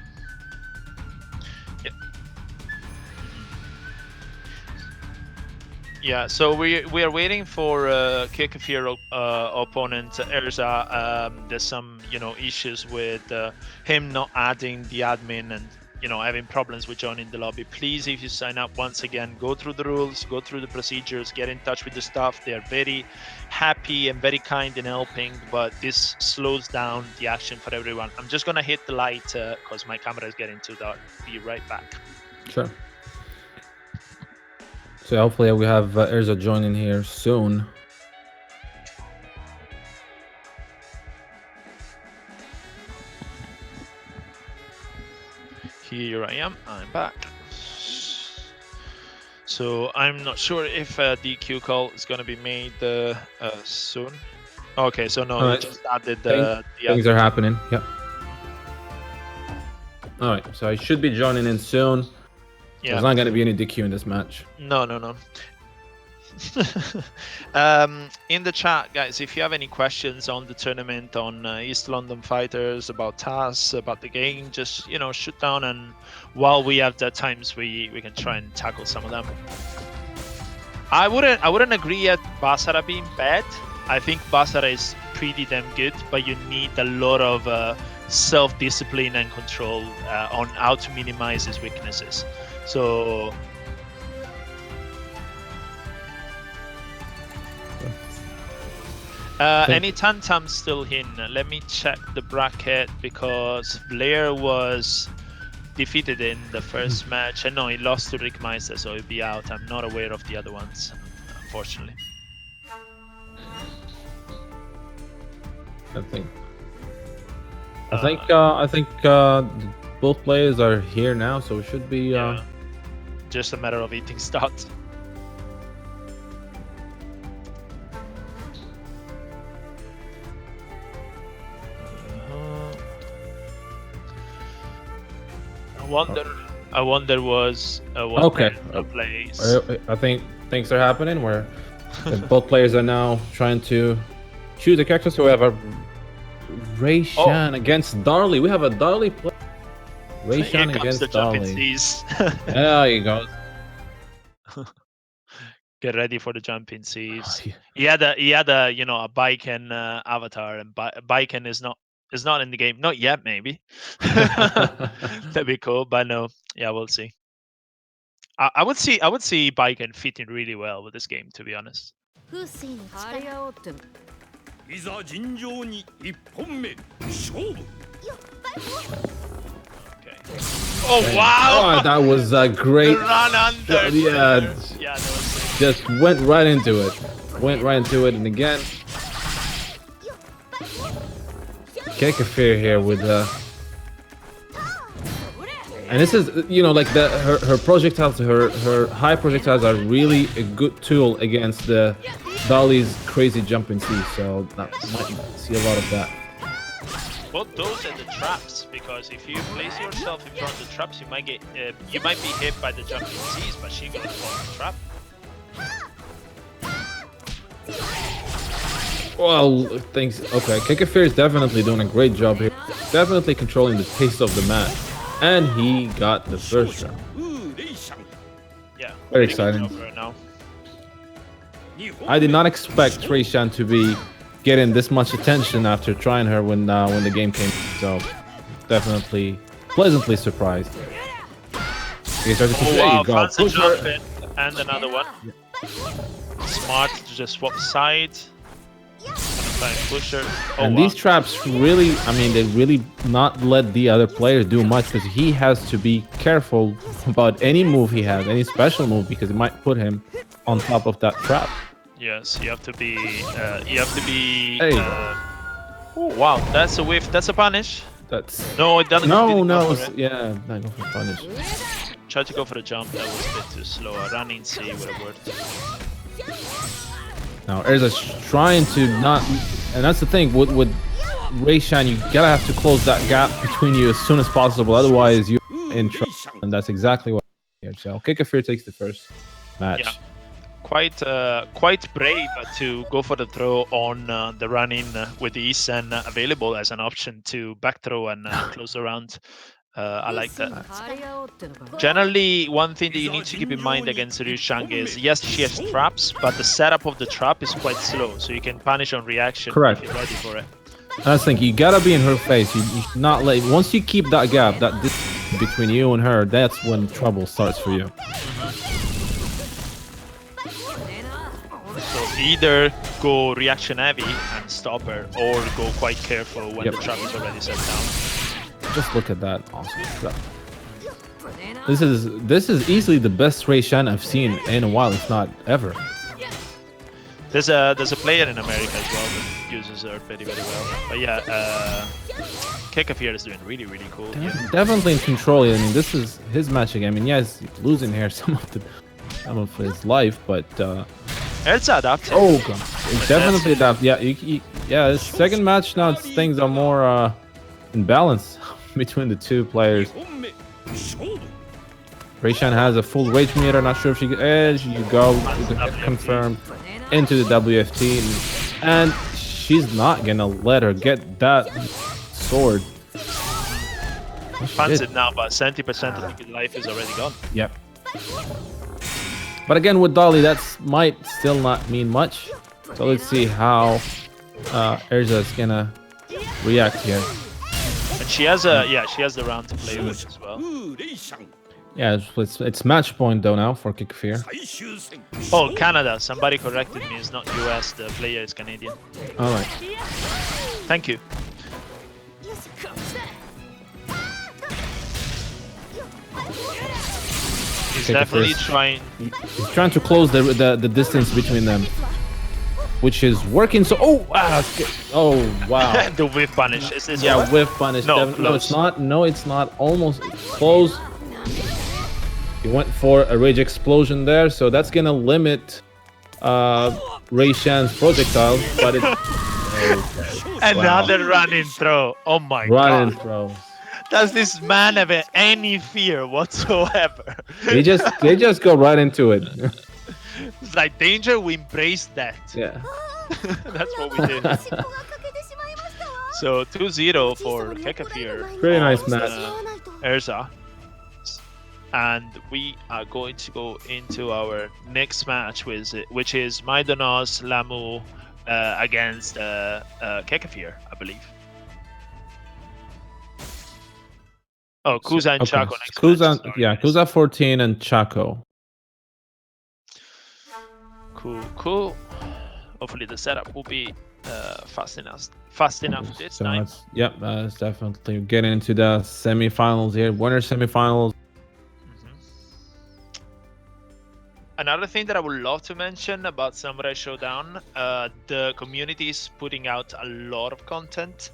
Yeah, so we are waiting for Kekafir opponent Erza. There's some issues with him not adding the admin and having problems with joining the lobby. Please, if you sign up, once again, go through the rules, go through the procedures, get in touch with the staff. They are very happy and very kind in helping, but this slows down the action for everyone. I'm just gonna hit the light because my camera is getting too dark. Be right back. Sure. So hopefully we have Erza joining here soon. Here I am. I'm back. So I'm not sure if DQ call is going to be made soon. Okay, so no, right. just added things are happening. Yep. All right, so I should be joining in soon. Yeah. There's not going to be any DQ in this match. No. In the chat, guys, if you have any questions on the tournament, on East London Fighters, about TAS, about the game, just shoot down, and while we have the times, we can try and tackle some of them. I wouldn't agree at Basara being bad. I think Basara is pretty damn good, but you need a lot of self-discipline and control on how to minimize his weaknesses. So any Tantam still in? Let me check the bracket because Blair was defeated in the first match. And no, he lost to Rick Meister, so he'll be out. I'm not aware of the other ones, unfortunately. I think both players are here now, so it should be just a matter of eating start. I wonder was okay. Place. I think things are happening where both players are now trying to choose a character. So we have a Rayshan against Darley. We have a Darley play. Rayshan against Darley. There you go. Get ready for the jumping seas. He had a a Baiken avatar, and Baiken is not in the game. Not yet, maybe. That'd be cool, but no. Yeah, we'll see. I would see Baiken fitting really well with this game, to be honest. Okay. Oh wow! Oh, that was a great run under. Yeah, that was just went right into it. And again, Kekafir here with and this is, like her projectiles, her high projectiles are really a good tool against the Dolly's crazy jumping sea. So that might see a lot of that. Both those and the traps, because if you place yourself in front of the traps, you might be hit by the jumping seas, but she's gonna fall in the trap. Well, thanks. Okay, Kekafir is definitely doing a great job here. Definitely controlling the pace of the match. And he got the first round. Yeah. Very exciting. I did not expect Rayshan to be getting this much attention after trying her when the game came. So definitely pleasantly surprised. Wow, fancy jump in. And another one. Smart to just swap sides. Push her. And these traps really, they really not let the other players do much, because he has to be careful about any move he has, any special move, because it might put him on top of that trap. Yes, you have to be. Hey. Oh wow, that's a whiff. That's a punish. No, it doesn't. No, yeah, not go for punish. Try to go for the jump. That was a bit too slow. A running C would have worked. Now Erza's trying to not, and that's the thing with Rayshan, you gotta have to close that gap between you as soon as possible, otherwise you're in trouble, and that's exactly what here. So Kekafir takes the first match. Yeah. Quite brave to go for the throw on the running with ease, and available as an option to back throw and close the round. I like that. Generally, one thing that you need to keep in mind against Ryushang is, yes, she has traps, but the setup of the trap is quite slow, so you can punish on reaction. Correct. If you're ready for it. That's the thing, you gotta be in her face. You should not let, once you keep that gap, that distance between you and her, that's when trouble starts for you. So either go reaction heavy and stop her, or go quite careful when the trap is already set down. Just look at that awesome trap. This is easily the best Rayshan I've seen in a while, if not ever. There's a player in America as well that uses her very well. But yeah, Kekafir is doing really cool. Definitely in control. I mean, this is his match again. I mean, yes, he's losing here some of his life, but it's adapted. Oh god, it's definitely adapted. Yeah, yeah. His second match now, things are more in balance between the two players. Rayshan has a full rage meter. Not sure if she edge. You go confirm into the WFT, and she's not gonna let her get that sword. Finds it now, but 70% of the life is already gone. Yep. But again, with Dolly, that might still not mean much. So let's see how Erza is gonna react here. And she has a she has the round to play with as well. Yeah, it's match point though now for Kikafir. Oh, Canada. Somebody corrected me. It's not US. The player is Canadian. All right. Thank you. He's definitely trying. He's trying to close the distance between them, which is working. So oh wow. The whiff punish. Is this yeah, whiff punish. No, no, it's not. No, it's not. Almost close. He went for a rage explosion there, so that's gonna limit Ray Shan's projectile, but another running throw. Oh my god. Running throw. Does this man have any fear whatsoever? They just go right into it. It's like danger, we embrace that. Yeah. That's what we did. So 2-0 for Kekafir. Pretty nice match. Erza. And we are going to go into our next match, which is Maidonos Lamu against Kekafir, I believe. Oh, Kuza and Chaco next match. Yeah, Kuza 14 and Chaco. Cool. Hopefully the setup will be fast enough this time. Yep, that's definitely getting into the semifinals here. Winner semifinals. Another thing that I would love to mention about Samurai Showdown, the community is putting out a lot of content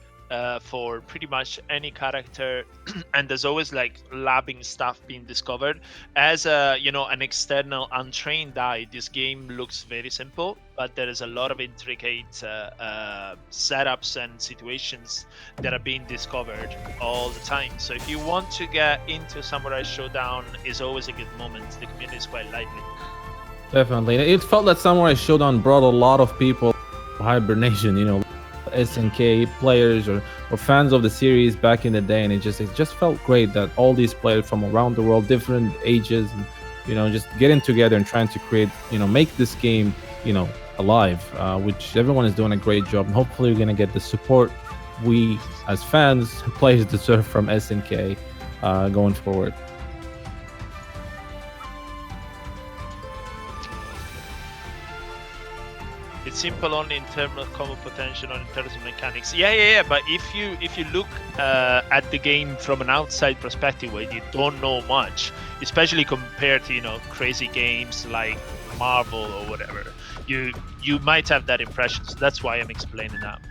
for pretty much any character, and there's always like labbing stuff being discovered. As an external untrained eye, this game looks very simple, but there is a lot of intricate setups and situations that are being discovered all the time. So if you want to get into Samurai Showdown, is always a good moment. The community is quite lively. Definitely. It felt that Samurai Showdown brought a lot of people to hibernation, SNK players or fans of the series back in the day, and it just felt great that all these players from around the world, different ages, and just getting together and trying to create, make this game, alive, which everyone is doing a great job, and hopefully we're gonna get the support we as fans, players deserve from SNK going forward. It's simple only in terms of combo potential, or in terms of mechanics. Yeah. But if you look at the game from an outside perspective, where you don't know much, especially compared to crazy games like Marvel or whatever, you might have that impression. So that's why I'm explaining that.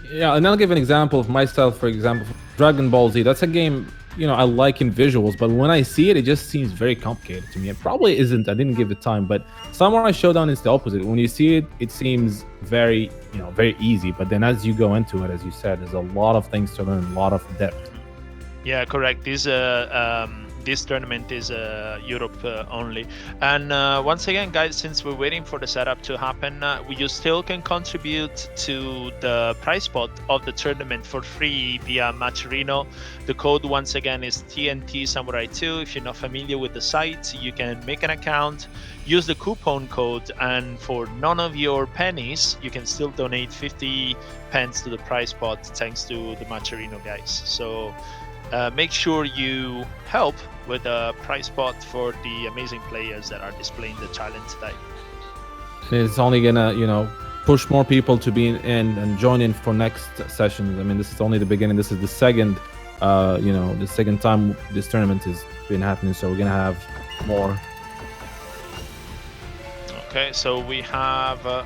Yeah, and I'll give an example of myself. For example, Dragon Ball Z. That's a game I like in visuals, but when I see it, it just seems very complicated to me. It probably isn't. I didn't give it time, but Samurai Showdown is the opposite. When you see it, it seems very, very easy. But then as you go into it, as you said, there's a lot of things to learn, a lot of depth. Yeah, correct. This tournament is Europe only. And once again, guys, since we're waiting for the setup to happen, you still can contribute to the prize pot of the tournament for free via Matcherino. The code, once again, is TNT Samurai 2. If you're not familiar with the site, you can make an account, use the coupon code, and for none of your pennies, you can still donate 50 pence to the prize pot thanks to the Matcherino guys. So make sure you help with a prize pot for the amazing players that are displaying the talent today. It's only gonna, push more people to be in and join in for next sessions. I mean, this is only the beginning. This is the second, the second time this tournament has been happening. So we're gonna have more. Okay, so we have the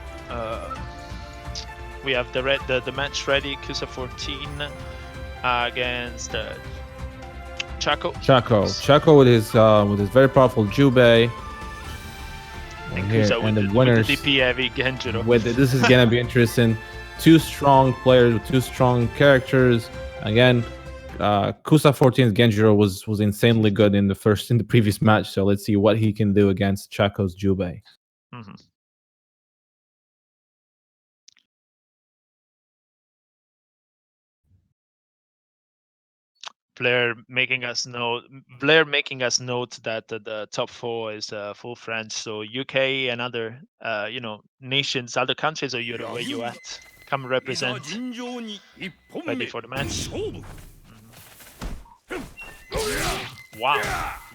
match ready. Kusa 14 against Chaco with his very powerful Jubei. And Kusa with the winners, with the DP heavy Genjiro. This is gonna be interesting. Two strong players with two strong characters. Again, Kusa 14's Genjiro was insanely good in the previous match. So let's see what he can do against Chaco's Jubei. Mm-hmm. Blair making us note that the top 4 is full French. So UK and other nations, other countries of Europe, where you at? Come represent. Ready for the match. Wow,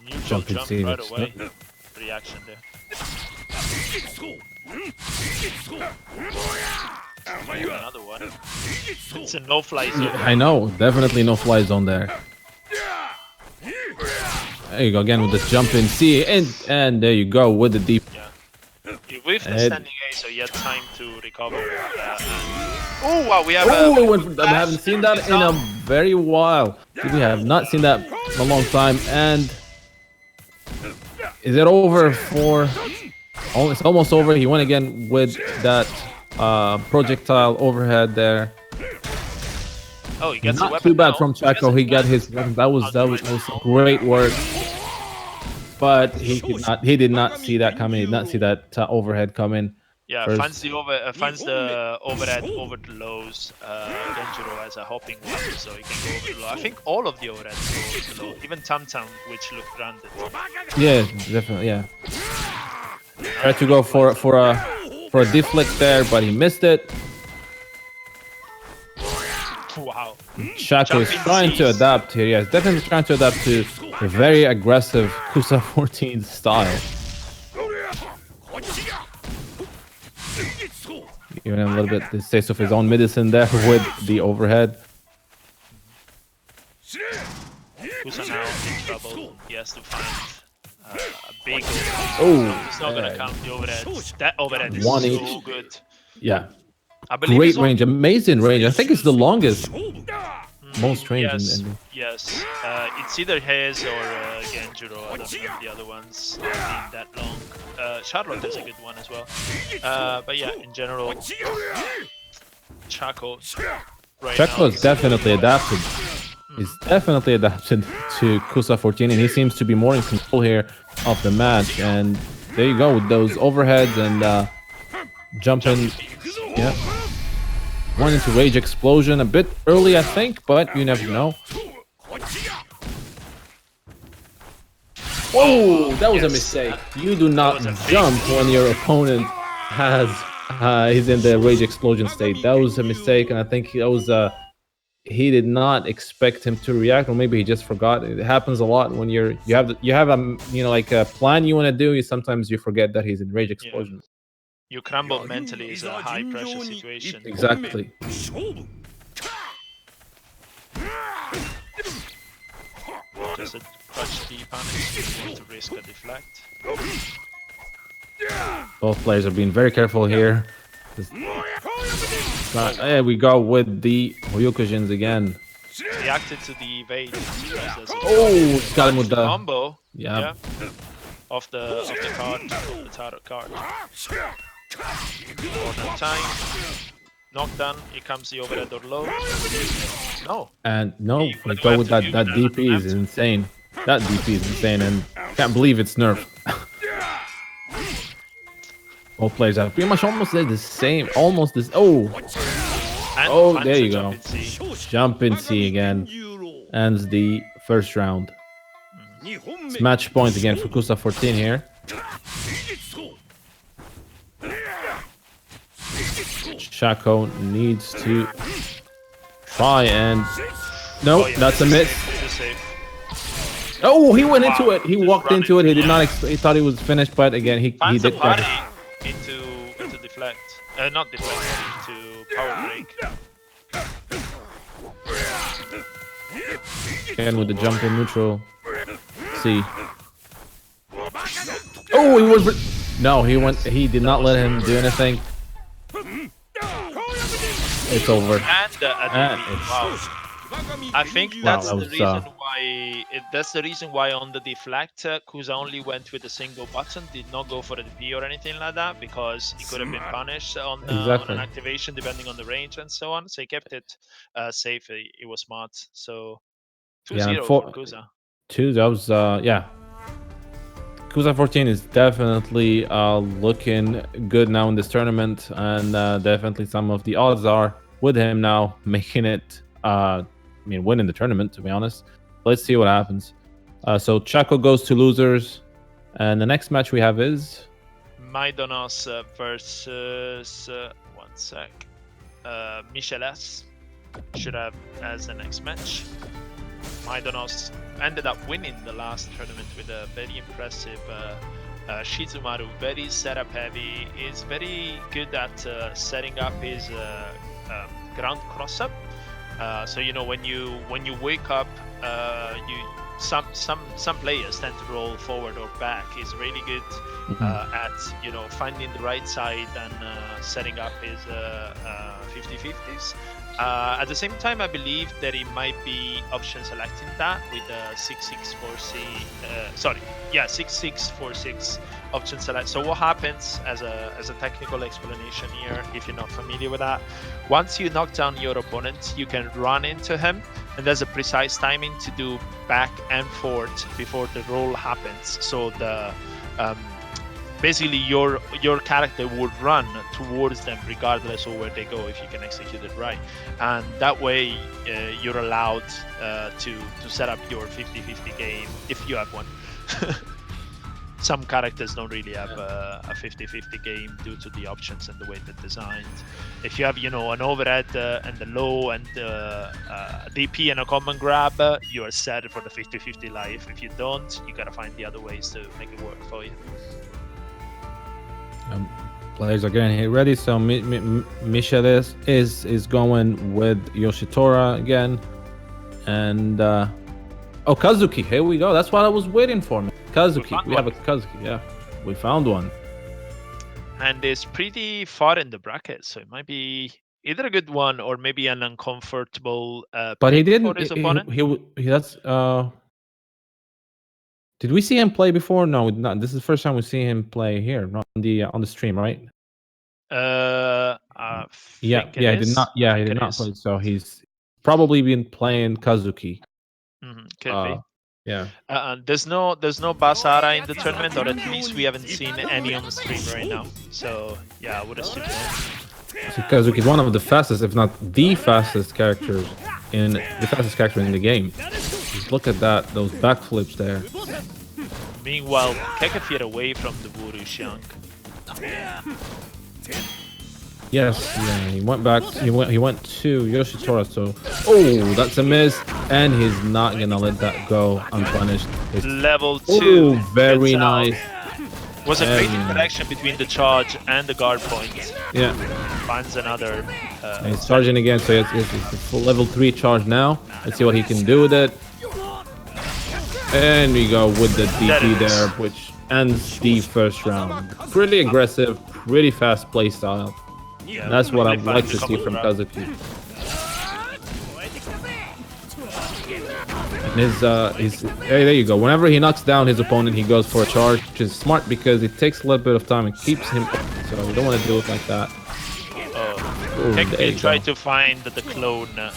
neutral Jumping jump C, right that's away. good. Reaction there. Another one. It's a no-fly zone. I know, definitely no fly zone there. There you go again with the jump in C, and there you go with the deep. Yeah. You whiffed the standing A, so you had time to recover. Oh wow, we have. I haven't seen that in a very while. We have not seen that in a long time. And is it over for? Oh, it's almost over. He went again with that projectile overhead there. Oh, he gets Not a weapon too bad now. from Chaco. He got his weapon. That was great work. But he did not see that coming. He did not see that overhead coming. Yeah, First. finds the overhead over the lows. Genjiro has a hopping one, so he can go over the low. I think all of the overheads go over the low. Even Tam Tam, which looked grounded. Yeah, definitely. Yeah. Tried to go for a deflect there, but he missed it. Wow. Chaco is trying to adapt here. Yes, definitely trying to adapt to a very aggressive Kusa 14 style. Giving him a little bit the taste of his own medicine there with the overhead. Kusa now in trouble. He has to find a big overhead. Oh, he's not gonna count the overhead. That overhead is One so each. good. Yeah. I believe Great range, amazing range. I think it's the longest. Most range yes, in yes. It's either his or Genjiro. I don't know the other ones being that long. Charlotte is a good one as well. But yeah, in general, Chaco. Chaco is definitely adapted. He's definitely adapted to Kusa 14, and he seems to be more in control here of the match. And there you go with those overheads and jumping. Yeah. Went into Rage Explosion a bit early, I think, but you never know. Oh, that was a mistake. You do not jump when your opponent he's in the Rage Explosion state. That was a mistake, and I think that was he did not expect him to react, or maybe he just forgot. It happens a lot when you have a like a plan you want to do. Sometimes you forget that he's in Rage Explosion. Yeah. You crumble mentally is a high pressure situation. Exactly. Just a crutch D punish. You want to risk a deflect. Both players are being very careful here. There we go with the Ryukujins again. Reacted to the evade. Oh, got him with the combo. Yeah. Of the card, of the tarot card. Corner time. Knockdown. Here comes the overhead or low. No. And no, we go with that DP is insane. That DP is insane, and can't believe it's nerfed. Both players have pretty much almost the same, almost this. Oh, there you go. Jump in C again. Ends the first round. It's match point again for Kusa 14 here. Chaco needs to try and no, that's a miss. Oh, he went into it. He walked into it. He did not. He thought he was finished, but again, he did get it. Into deflect. Not deflect. Into power break. Again with the jump in neutral. See. Oh, he was. No, he went. He did not let him do anything. It's over. Wow. I think that's the reason why. That's the reason why on the deflect, Kusa only went with a single button, did not go for the DP or anything like that, because he could have been punished on an activation depending on the range and so on. So he kept it safe. He was smart. So 2-0 for Kusa. That was yeah. Kusa 14 is definitely looking good now in this tournament, and definitely some of the odds are with him now making it. Winning the tournament, to be honest. Let's see what happens. So Chaco goes to losers, and the next match we have is Maidonos versus one sec. Michelas should have as the next match. Maidonos ended up winning the last tournament with a very impressive Shizumaru, very setup heavy. Is very good at setting up his ground cross up. So you know when you wake up, some players tend to roll forward or back. He's really good at finding the right side and setting up his 50-50s. At the same time, I believe that it might be option selecting that with the 6646. 6646 option select. So what happens as a technical explanation here, if you're not familiar with that, once you knock down your opponent, you can run into him, and there's a precise timing to do back and forth before the roll happens. So the basically your character would run towards them regardless of where they go if you can execute it right, and that way you're allowed to set up your 50-50 game if you have one. Some characters don't really have a 50-50 game due to the options and the way they're designed. If you have an overhead and a low and a DP and a common grab, you are set for the 50-50 life. If you don't, you gotta find the other ways to make it work for you. Players are getting hit ready. So Michelis is going with Yoshitora again, and Kazuki. Here we go. That's what I was waiting for. Kazuki. We have a Kazuki. Yeah, we found one. And it's pretty far in the bracket, so it might be either a good one or maybe an uncomfortable. But he didn't. For his opponent. He that's. Did we see him play before? No, not. This is the first time we see him play here, not on the stream, right? He did not. Yeah, he did not play. So he's probably been playing Kazuki. Could be. Yeah. There's no Basara in the tournament, or at least we haven't seen any on the stream right now. So yeah, I would assume so. Kazuki is one of the fastest, if not the fastest character in the game. Just look at that, those backflips there. Meanwhile, Kekafir away from the Wuru Xiang. Yes, yeah, he went back. He went to Yoshitora. So, oh, that's a miss, and he's not gonna let that go unpunished. It's level 2. Oh, very nice. Was a great interaction between the charge and the guard point. Yeah. Finds another. And he's charging again, so it's a full level 3 charge now. Let's see what he can do with it. And we go with the DP there, which ends the first round. Pretty aggressive, pretty fast play style. Yeah, that's what I'd like to see from Kazuki. And hey, there you go. Whenever he knocks down his opponent, he goes for a charge, which is smart because it takes a little bit of time and keeps him. So you don't want to do it like that. Technically tried to find the clone to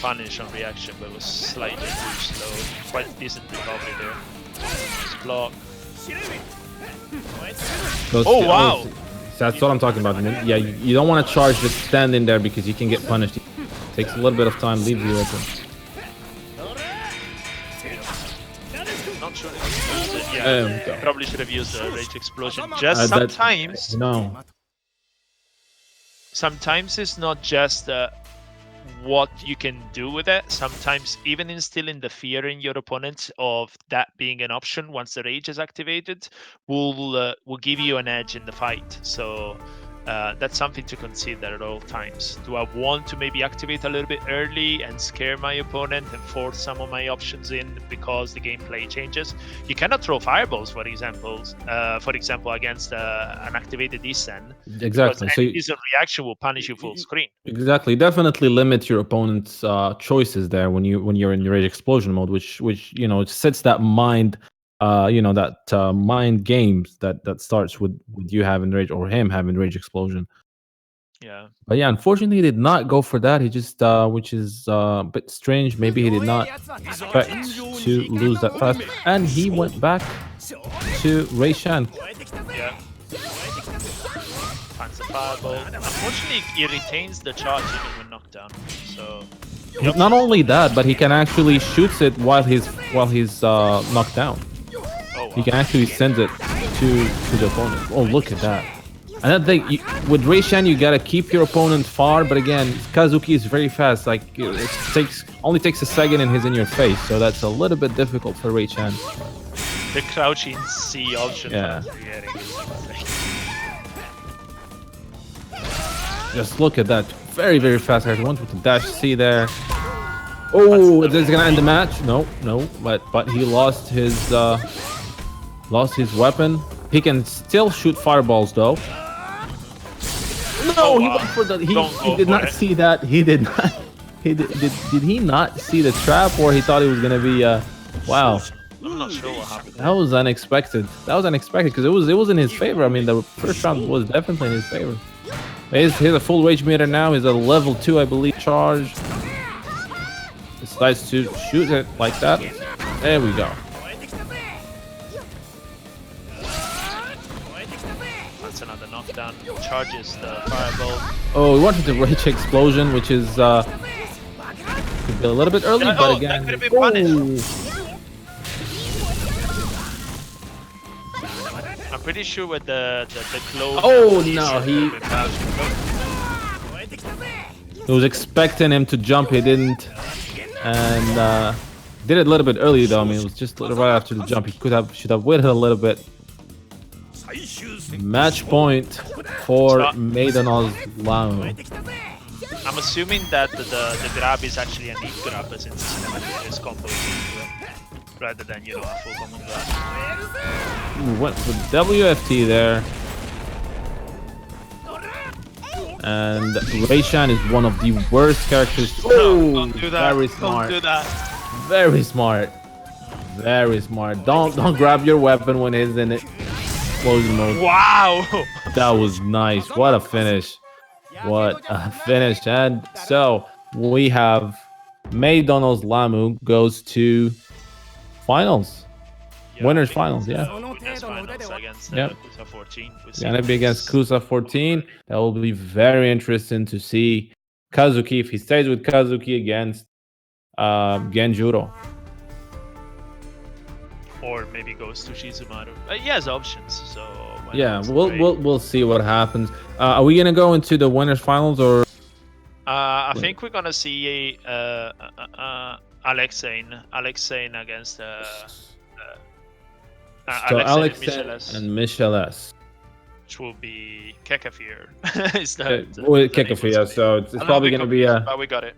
punish on reaction, but was slightly too slow. Quite decent recovery there. Nice block. Wow! That's what I'm talking about. Yeah, you don't want to charge, just stand in there because you can get punished. It takes a little bit of time, leaves you open. Not sure if he used it. Yeah, probably should have used the Rage Explosion. Just sometimes. No. Sometimes it's not just what you can do with it. Sometimes even instilling the fear in your opponent of that being an option once the rage is activated will give you an edge in the fight. So that's something to consider at all times. Do I want to maybe activate a little bit early and scare my opponent and force some of my options in because the gameplay changes? You cannot throw fireballs, for example, against an activated Isen. Exactly. So Isen reaction will punish you full screen. Exactly. Definitely limit your opponent's choices there when you're in your rage explosion mode, which it sets that mind. Mind games that starts with you having rage or him having rage explosion. Yeah. But yeah, unfortunately, he did not go for that. He just, which is a bit strange. Maybe he did not expect to lose that fast, and he went back to Reishan. Yeah. Finds the fireball. Unfortunately, he retains the charge even when knocked down. So Yep. Not only that, but he can actually shoots it while he's knocked down. Oh He wow. can actually send it to the opponent. Oh, look at that! And I think with Reishan, you gotta keep your opponent far. But again, Kazuki is very fast. Like it only takes a second, and he's in your face. So that's a little bit difficult for Reishan. The crouching C option Yeah. from creating is insane. Just look at that. Very, very fast. I want with the dash C there. Oh, is this gonna end the match? No, no. But he lost his weapon. He can still shoot fireballs though. No, Oh, he wow. went for the. He Don't go did for not it. see that. He did not. Did he not see the trap, or he thought it was gonna be? Wow, I'm not sure what happened. that was unexpected. That was unexpected because it was in his favor. I mean, the first round was definitely in his favor. He's a full rage meter now. He's a level 2, I believe, charge. Decides to shoot it like that. There we go. That's another knockdown. Charges the fireball. Oh, he wanted the rage explosion, which is could be a little bit early, Yeah, but oh, again. that could have been punished. Oh. I'm pretty sure with the clone. Oh, no, he was expecting him to jump. He didn't, and did it a little bit early though. I mean, it was just right after the jump. He should have waited a little bit. Match point for Maiden's Lamu. I'm assuming that the grab is actually a neat grab since it's combo rather than a full common grab. Went for WFT there. And Reishan is one of the worst characters. Oh, don't do that. Very smart. Don't do that. Very smart. Very smart. Don't grab your weapon when it's in explosion mode. Wow. That was nice. What a finish. What a finish. And so we have McDonald's Lamu goes to finals. Winners finals, yeah. Winners finals against Yep. Kusa 14. It's gonna be against Kusa 14. That will be very interesting to see Kazuki if he stays with Kazuki against Genjuro. Or maybe goes to Shizumaru. He has options, so Yeah, we'll see what happens. Are we gonna go into the winners finals or? I think we're gonna see Alexane against So Alex Alex and Micheles. which will be Kekafir. Kekafir, so it's probably gonna be but we got it.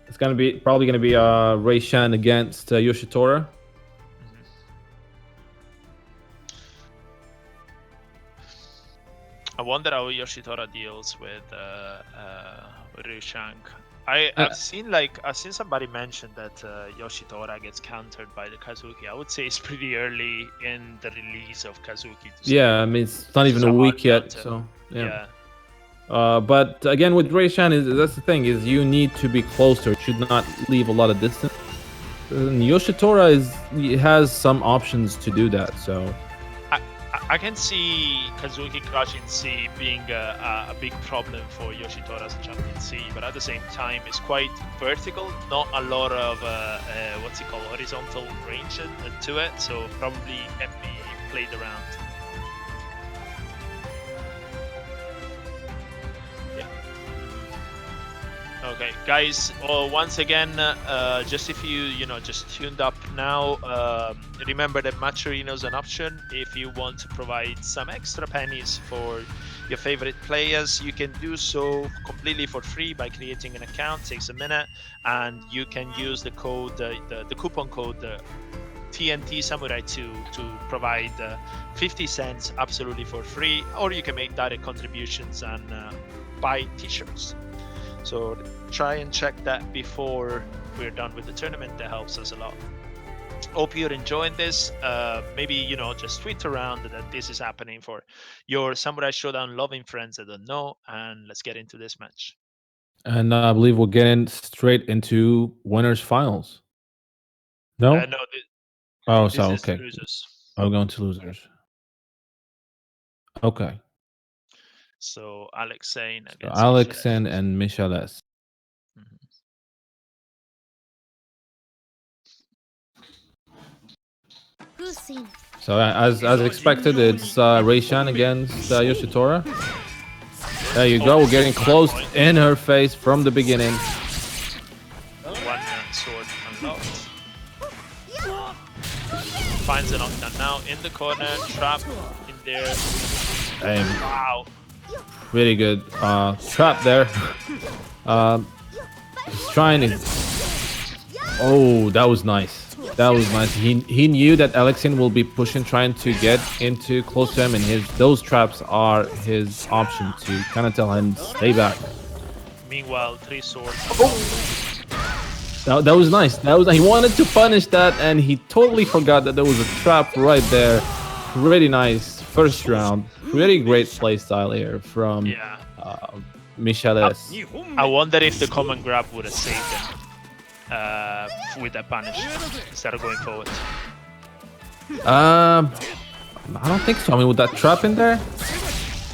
it's probably gonna be Reishan against Yoshitora. I wonder how Yoshitora deals with Ryushank. I've seen somebody mention that Yoshitora gets countered by the Kazuki. I would say it's pretty early in the release of Kazuki. Yeah, I mean it's not even a week yet, so yeah. But again, with Reishan, that's the thing is you need to be closer. You should not leave a lot of distance. And Yoshitora has some options to do that. So I can see Kazuki crouching C being a big problem for Yoshitora's champion C, but at the same time, it's quite vertical. Not a lot of horizontal range to it, so probably can be played around. Okay, guys. Well, once again, just if you just tuned up now, remember that Match Arena is an option. If you want to provide some extra pennies for your favorite players, you can do so completely for free by creating an account. It takes a minute, and you can use the code, the coupon code TNT Samurai 2 to provide 50 cents absolutely for free, or you can make direct contributions and buy t-shirts. So try and check that before we're done with the tournament. That helps us a lot. Hope you're enjoying this. Maybe just tweet around that this is happening for your Samurai Showdown loving friends that don't know, and let's get into this match. and I believe we'll get in straight into winners finals. No. No, Oh, this so is okay. losers. I'm going to losers. Okay. So Alexane against Alexen and Micheles. Mhm. So as expected, it's Rei-Shan against Yoshitora. There you go, getting close in her face from the beginning. One sword unlocked. Finds a knockdown now in the corner, trap in there. Damn. Wow. Really good trap there. He's trying to. Oh, that was nice. That was nice. He knew that Alexian will be pushing, trying to get into close to him, and those traps are his option to kind of tell him stay back. Meanwhile, 3 swords. That was nice. He wanted to punish that, and he totally forgot that there was a trap right there. Pretty nice first round. Pretty great playstyle here from Michel S. I wonder if the common grab would have saved him with that punish instead of going forward. I don't think so. I mean, with that trap in there,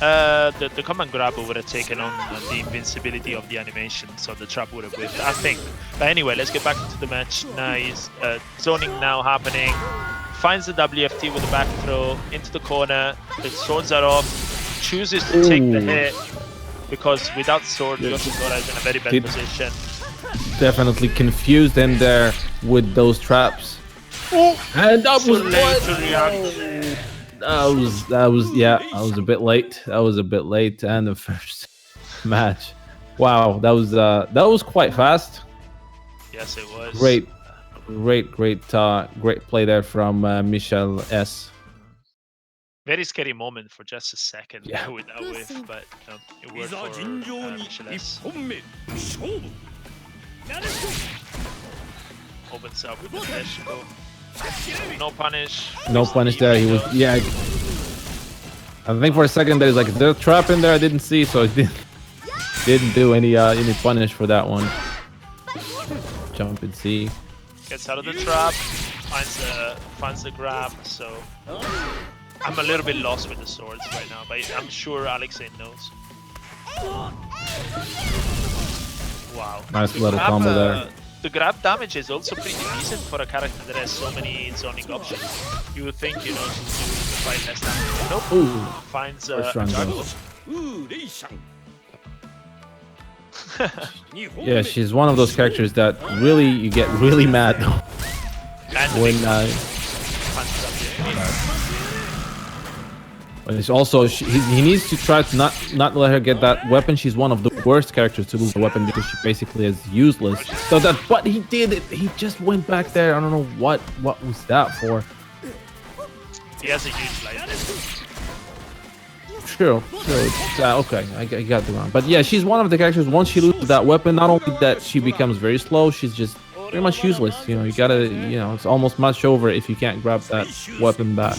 the command grabber would have taken on the invincibility of the animation, so the trap would have whiffed, I think. But anyway, let's get back to the match. Nice zoning now happening. Finds the WFT with a back throw into the corner. The swords are off. Chooses to take the hit because without sword, Yoshitora is in a very bad position. Definitely confused him there with those traps. And that was late to react. That was a bit late. That was a bit late, and the first match. Wow, that was quite fast. Yes, it was. Great play there from Michel S. Very scary moment for just a second with that whiff, but it worked for Michel S. Opens up with the dash go. No punish. No punish there. He was I think for a second there's like the trap in there I didn't see, so it didn't do any punish for that one. Jump and see. Gets out of the trap, finds the grab. So I'm a little bit lost with the swords right now, but I'm sure Alexei knows. Wow. Nice little combo there. The grab damage is also pretty decent for a character that has so many zoning options. You would think, you know, to fight less damage. Nope. Ooh. Finds a juggle. Yeah, she's one of those characters that really you get really mad when but it's also he needs to try to not let her get that weapon. She's one of the worst characters to lose the weapon because she basically is useless. So but he did it. He just went back there. I don't know what was that for. He has a huge life. True. Okay, I got the wrong. But yeah, she's one of the characters. Once she loses that weapon, not only that she becomes very slow, she's just pretty much useless. You know, you gotta, it's almost match over if you can't grab that weapon back.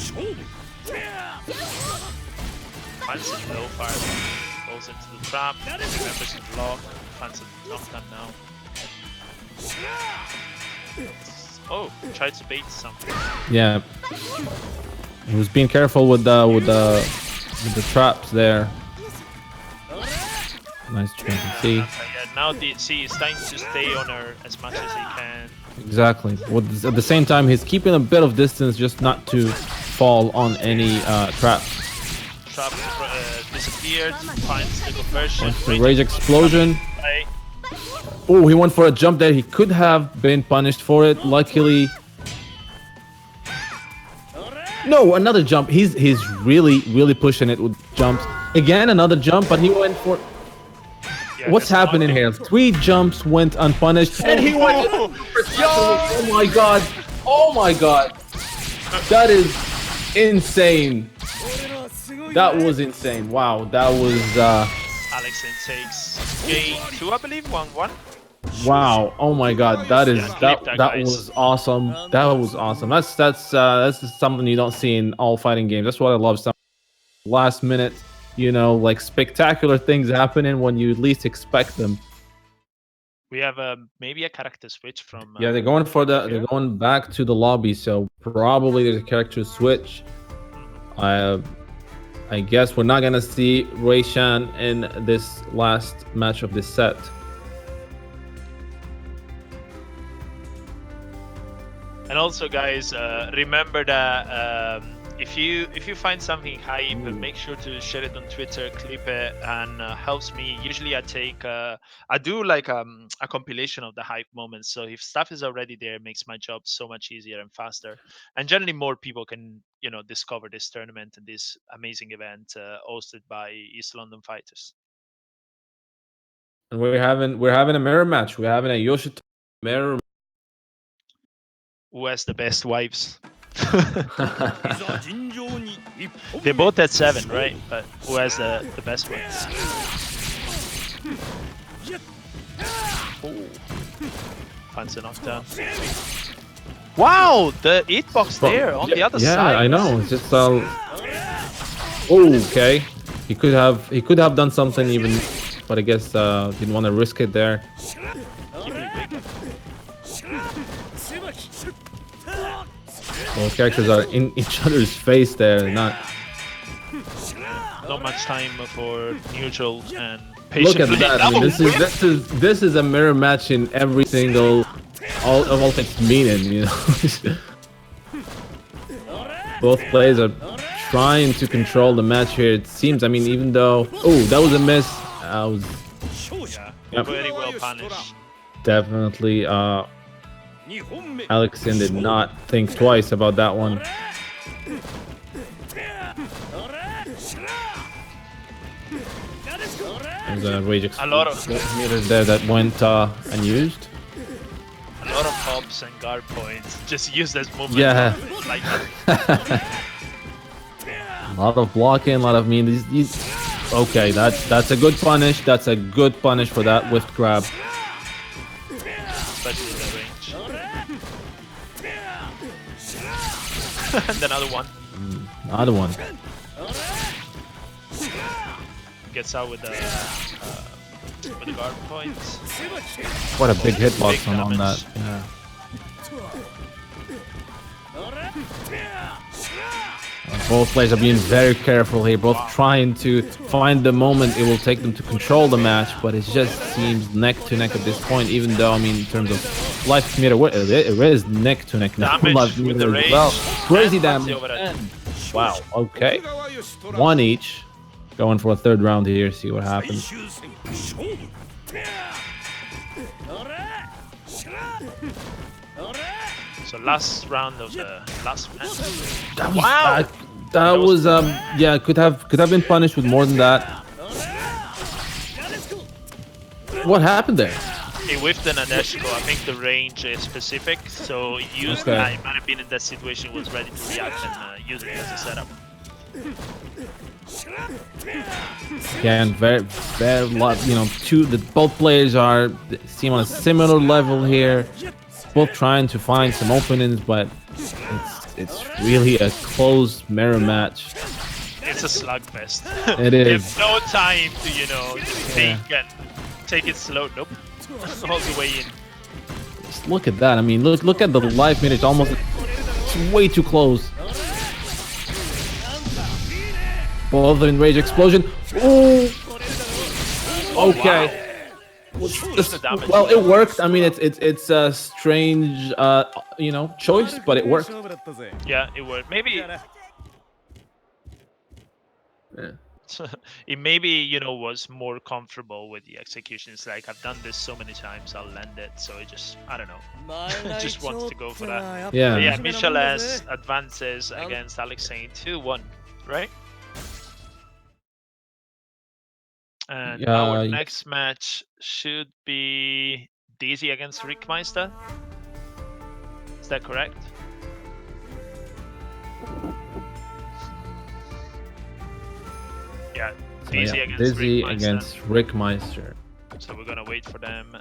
Finds it low fire, goes into the trap, remembers to block, finds a knockdown now. Oh, tried to bait something. Yeah, he was being careful with the traps there. Nice try to see. Yeah, now the C is starting to stay on her as much as he can. Exactly. At the same time, he's keeping a bit of distance just not to fall on any traps. Trap disappeared, finds the conversion. The rage explosion. Oh, he went for a jump there. He could have been punished for it. Luckily. No, another jump. He's really pushing it with jumps. Again, another jump, but he went for... What's happening here? 3 jumps went unpunished, and he went... Oh my god. Oh my god. That is insane. That was insane. Wow, that was... Alexei takes game 2, I believe, 1-1. Wow! Oh my God! That was awesome. That was awesome. That's just something you don't see in all fighting games. That's what I love. Some last minute, like spectacular things happening when you least expect them. We have maybe a character switch from. Yeah, they're going back to the lobby, so probably there's a character switch. I guess we're not gonna see Rei-Shan in this last match of this set. And also, guys, remember that if you find something hype, make sure to share it on Twitter, clip it, and helps me. Usually, I do like a compilation of the hype moments. So if stuff is already there, it makes my job so much easier and faster. And generally, more people can discover this tournament and this amazing event hosted by East London Fighters. And we're having a mirror match. We're having a Yoshito mirror. Who has the best wives? They're both at 7, right? But who has the best ones? Oh, finds a knockdown. Wow, the hitbox there on the other side. Yeah, I know. It's just okay. He could have done something even, but I guess didn't want to risk it there. Both characters are in each other's face there. Not much time for neutral and patient. Look at that. I mean, this is a mirror match in every single all of its meaning. You know, both players are trying to control the match here. It seems. I mean, even though that was a miss. Very well punished. Definitely. Alexin did not think twice about that one. There's a rage meters there that went unused. A lot of hops and guard points just used as movement. Yeah. Like that. A lot of blocking, a lot of okay, that's a good punish. That's a good punish for that whiff grab. Especially the range. And another one. Another one. Gets out with the guard points. What a big hitbox on that. Yeah. Both players are being very careful here, both trying to find the moment it will take them to control the match, but it just seems neck to neck at this point, even though, I mean, in terms of life meter, it is neck to neck now. Damage with the range. Well, crazy damage. Wow, okay. One each. Going for a third round here, see what happens. So last round of the last match. That was yeah, could have been punished with more than that. What happened there? He whiffed an Nadeshiko. I think the range is specific, so he used that. He might have been in that situation, was ready to react and use it as a setup. Yeah, and very, you know, both players seem on a similar level here. Both trying to find some openings, but it's really a close mirror match. It's a slugfest. It is. You have no time to, think and take it slow. Nope. All the way in. Just look at that. I mean, look at the life meter. It's way too close. Both in rage explosion. Ooh. Okay. Wow. Well, it worked. I mean, it's a strange, choice, but it worked. Yeah, it worked. Maybe. Yeah. It maybe was more comfortable with the executions. Like, I've done this so many times, I'll land it. So it just, I don't know, just wants to go for that. Yeah. But yeah, Micheles advances against Alexei 2-1, right? And our next match should be Daisy against Rickmeister. Is that correct? Yeah, Daisy against Rickmeister. So we're gonna wait for them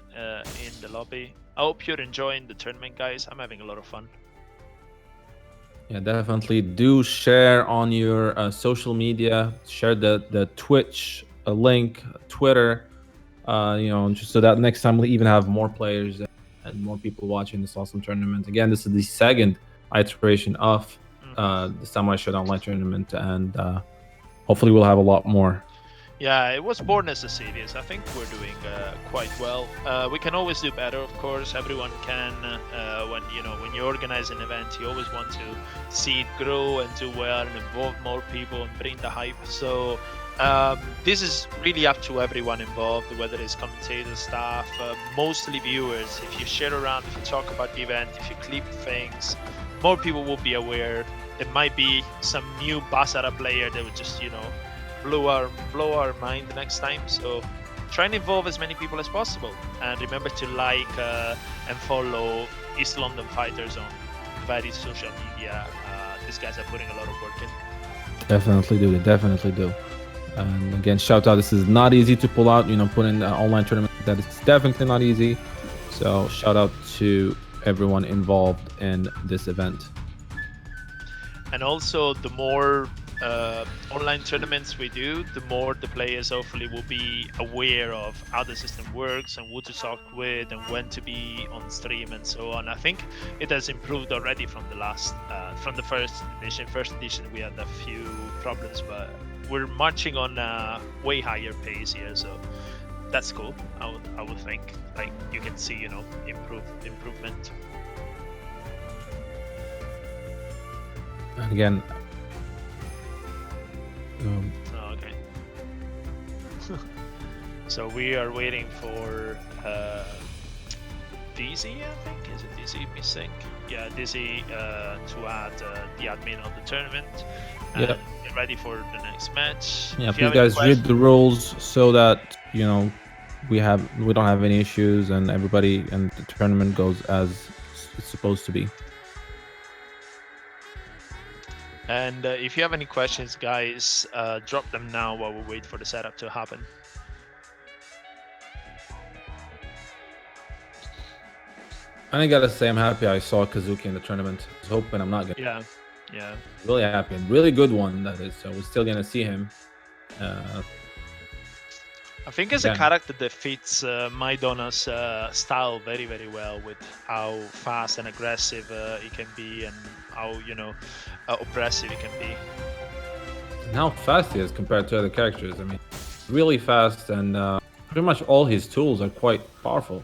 in the lobby. I hope you're enjoying the tournament, guys. I'm having a lot of fun. Yeah, definitely do share on your social media. Share the Twitch link, Twitter, just so that next time we even have more players and more people watching this awesome tournament. Again, this is the second iteration of the Sunday Showdown Live tournament, and hopefully we'll have a lot more. Yeah, it was born as a series. I think we're doing quite well. We can always do better, of course. Everyone can. When you organize an event, you always want to see it grow and do well and involve more people and bring the hype. So this is really up to everyone involved, whether it's commentators, staff, mostly viewers. If you share around, if you talk about the event, if you clip things, more people will be aware. There might be some new Basara player that would just, blow our mind the next time. So try and involve as many people as possible, and remember to like and follow East London Fighters on various social media. These guys are putting a lot of work in. Definitely do. They definitely do. And again, shout out. This is not easy to pull out. Put in an online tournament. That is definitely not easy. So shout out to everyone involved in this event. And also, the more online tournaments we do, the more the players hopefully will be aware of how the system works and who to talk with and when to be on stream and so on. I think it has improved already from the first edition. First edition we had a few problems, but we're marching on a way higher pace here, so that's cool. I would think, like, you can see, improvement. Again. Okay. So we are waiting for Dizzy, I think. Is it Dizzy missing? Yeah, Dizzy to add the admin of the tournament. And Yep. get ready for the next match. Yeah, If you please have any guys read questions- the rules so that we don't have any issues and everybody and the tournament goes as it's supposed to be. And if you have any questions, guys, drop them now while we wait for the setup to happen. And I gotta say, I'm happy I saw Kazuki in the tournament. I was hoping I'm not gonna. Yeah. Really happy. Really good one, that is. So we're still gonna see him. I think it's a character that fits Maidona's style very, very well, with how fast and aggressive he can be, and how oppressive he can be. And how fast he is compared to other characters. I mean, really fast, and pretty much all his tools are quite powerful.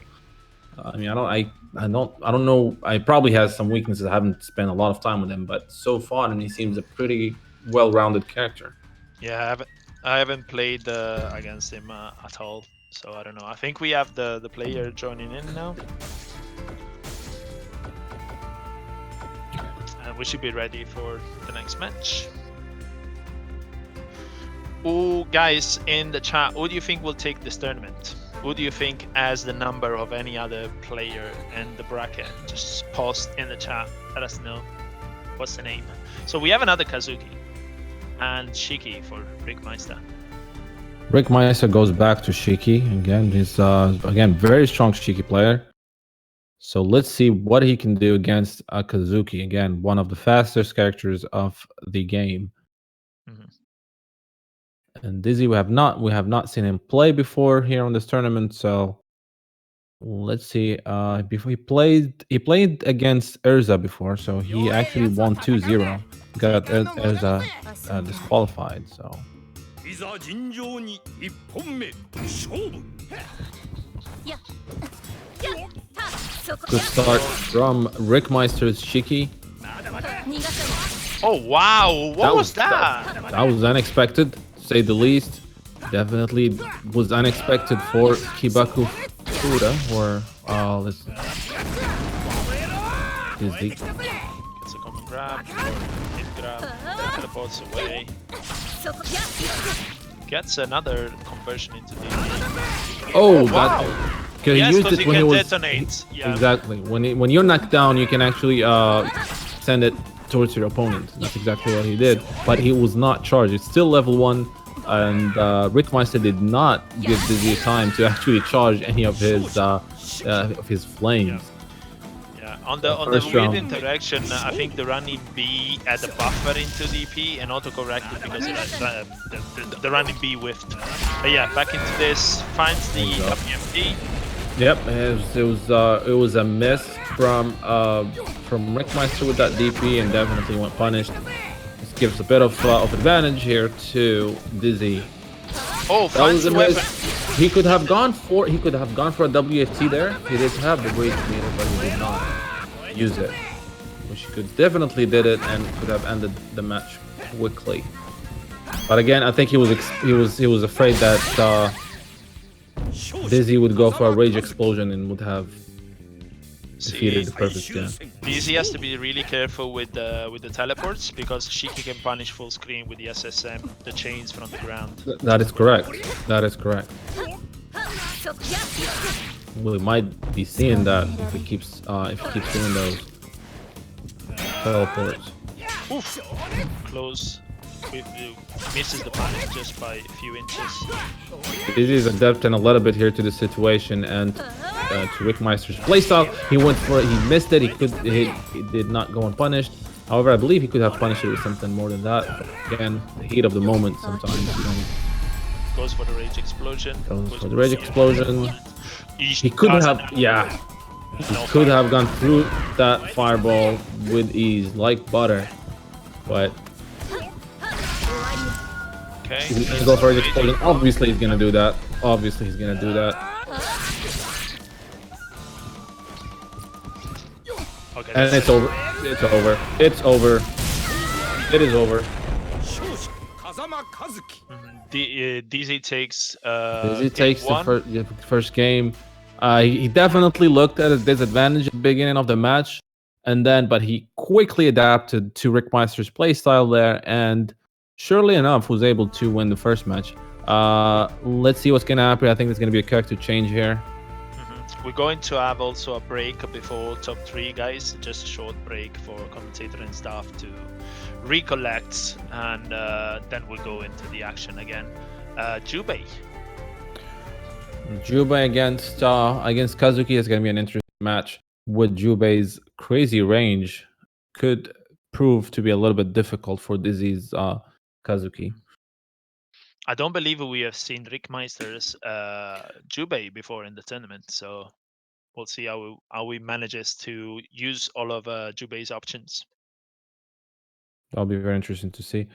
I mean, I don't know. I probably has some weaknesses. I haven't spent a lot of time with him, but so far, he seems a pretty well-rounded character. Yeah, I haven't played against him at all, so I don't know. I think we have the player joining in now, and we should be ready for the next match. Oh, guys in the chat, who do you think will take this tournament? Who do you think has the number of any other player in the bracket? Just post in the chat, let us know. What's the name? So we have another Kazuki and Shiki for Rickmeister. Rickmeister goes back to Shiki again. He's again very strong Shiki player. So let's see what he can do against Kazuki. Again, one of the fastest characters of the game. Mm-hmm. And Dizzy, we have not seen him play before here on this tournament. So let's see. Before he played against Urza before, so he actually won 2-0. Got Urza disqualified. So good start from Rickmeister's Shiki. Oh wow! What was that? That was unexpected, to say the least. Definitely was unexpected for Kibaku Fuda, or let's Dizzy. It's a common grab, hit grab, teleports away. Gets another conversion into the. Oh, wow! He Yes, used because it he when he can was detonate. Yeah. exactly when you're knocked down, you can actually send it towards your opponent. That's exactly what he did, but he was not charged. It's still level 1, and Rickmeister did not give Dizzy time to actually charge any of his flames. Yeah. On the weird interaction, I think the running B had a buffer into DP and auto-corrected because the running B whiffed. But yeah, back into this, finds the WMD. Yep, it was a miss from Rickmeister with that DP, and definitely went punished. This gives a bit of advantage here to Dizzy. Oh, That was fancy a weapon. miss. He could have gone for a WFT there. He did have the weight meter, but he did not use it. Which he could definitely did it and could have ended the match quickly. But again, I think he was afraid that Dizzy would go for a rage explosion and would have defeated the perfect game. Dizzy has to be really careful with the teleports because Shiki can punish full screen with the SSM, the chains from the ground. That is correct. That is correct. We might be seeing that if he keeps doing those teleports. Oof. Close. Misses the punish just by a few inches. Dizzy is adapting a little bit here to the situation and to Rickmeister's playstyle. He went for it. He missed it. He did not go unpunished. However, I believe he could have punished it with something more than that. But again, the heat of the moment sometimes. Goes for the rage explosion. Goes for the rage explosion. He could have, yeah. He could have gone through that fireball with ease, like butter. But okay. he's gonna go for rage explosion. Obviously, he's gonna do that. Obviously, he's gonna do that. Okay, And it's over. It's over. It's over. It is over. DZ takes Dizzy takes one. the first game. He definitely looked at a disadvantage at the beginning of the match, but he quickly adapted to Rickmeister's playstyle there, and surely enough was able to win the first match. Let's see what's gonna happen. I think there's gonna be a character change here. We're going to have also a break before top 3, guys. Just a short break for commentator and staff to recollect, and then we'll go into the action again. Jubei. Jubei against Kazuki is gonna be an interesting match. With Jubei's crazy range, could prove to be a little bit difficult for Dizzy's Kazuki. I don't believe we have seen Rickmeister's Jubei before in the tournament, so we'll see how we manages to use all of Jubei's options. That'll be very interesting to see.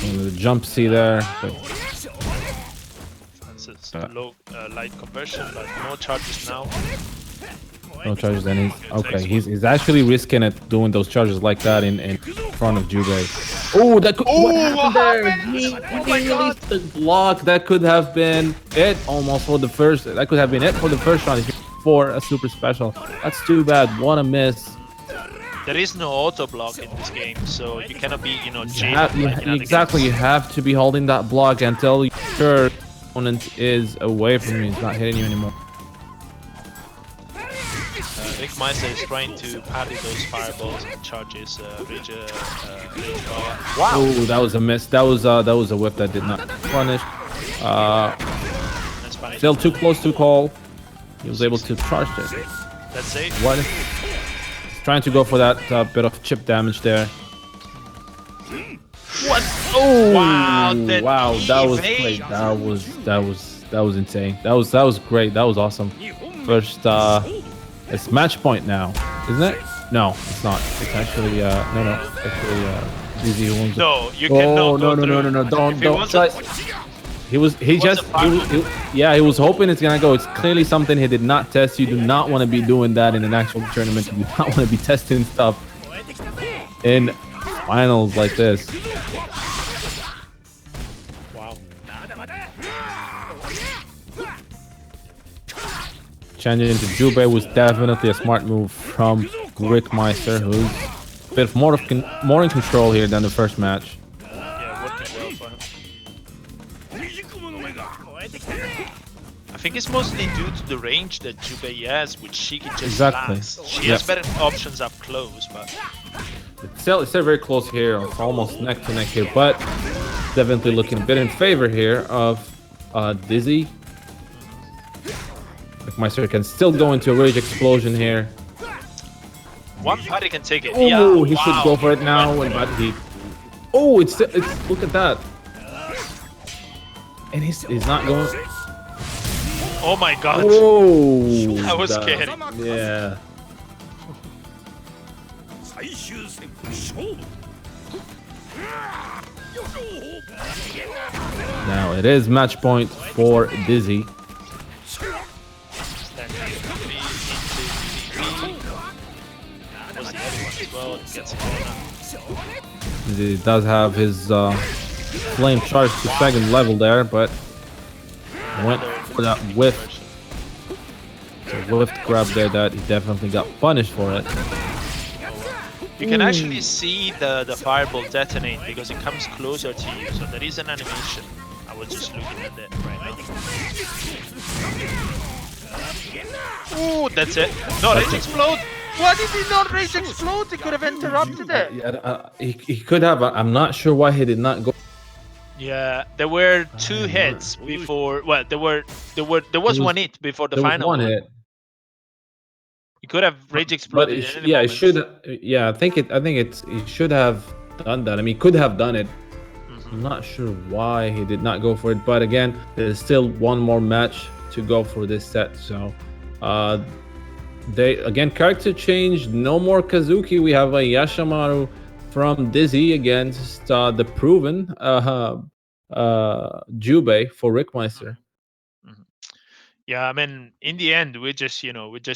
And the jump C there. It's low light conversion, but no charges now. No charges, then he's actually risking it doing those charges like that in front of Jubei. Oh, that could what happened there? He released the block. That could have been it almost for the first. That could have been it for the first round for a super special. That's too bad. What a miss. There is no auto block in this game, so you cannot be, exactly. You have to be holding that block until your opponent is away from you. He's not hitting you anymore. Rickmeister is trying to parry those fireballs and charges rage power. Wow! Oh, that was a miss. That was a whip that did not punish. Still too close to call. He was able to charge it. That's it. What? He's trying to go for that bit of chip damage there. What? Oh! Wow! Wow! That was great. That was insane. That was great. That was awesome. First, it's match point now, isn't it? No, it's not. It's actually no. Actually, Dizzy who wins. No, you cannot. No! Don't try. He was hoping it's gonna go. It's clearly something he did not test. You do not want to be doing that in an actual tournament. You do not want to be testing stuff in finals like this. Wow. Changing into Jubei was definitely a smart move from Rickmeister, who's a bit more in control here than the first match. Yeah, working well for him. I think it's mostly due to the range that Jubei has, which she can just blast. She has better options up close, but it's still very close here, almost neck to neck here, but definitely looking a bit in favor here of Dizzy. Rickmeister can still go into a rage explosion here. One party can take it. Oh, he should go for it now. But he. Oh, it's look at that. And he's not going. Oh my god. Oh, That was scary. Yeah. Now it is match point for Dizzy. He does have his flame charge to second level there, but went for that whiff. So whiff grab there that he definitely got punished for it. You can actually see the fireball detonate because it comes closer to you, so there is an animation. I was just looking at it right now. Ooh, that's it. No, rage explode! Why did he not rage explode? He could have interrupted it. He could have. I'm not sure why he did not go. Yeah, there were two hits before. Well, there was one hit before the final one hit. He could have rage exploded. It should. Yeah, I think he should have done that. I mean, he could have done it. I'm not sure why he did not go for it, but again, there's still one more match to go for this set. So, they again character change. No more Kazuki. We have a Yashamaru from Dizzy against the proven Jubei for Rickmeister. Yeah, I mean, in the end, we're just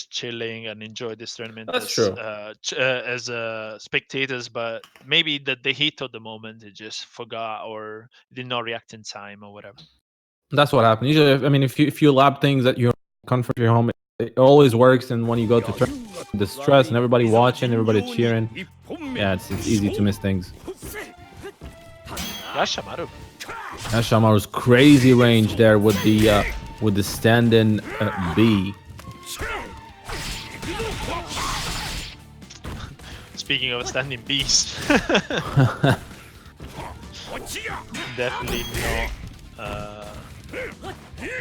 chilling and enjoy this tournament. That's true. As spectators, but maybe the heat of the moment, it just forgot or did not react in time or whatever. That's what happened. Usually, I mean, if you lap things at your comfort, your home, it always works. And when you go to the stress and everybody watching, everybody cheering, yeah, it's easy to miss things. Yashamaru's crazy range there with the stand-in B. Speaking of standing Bs, definitely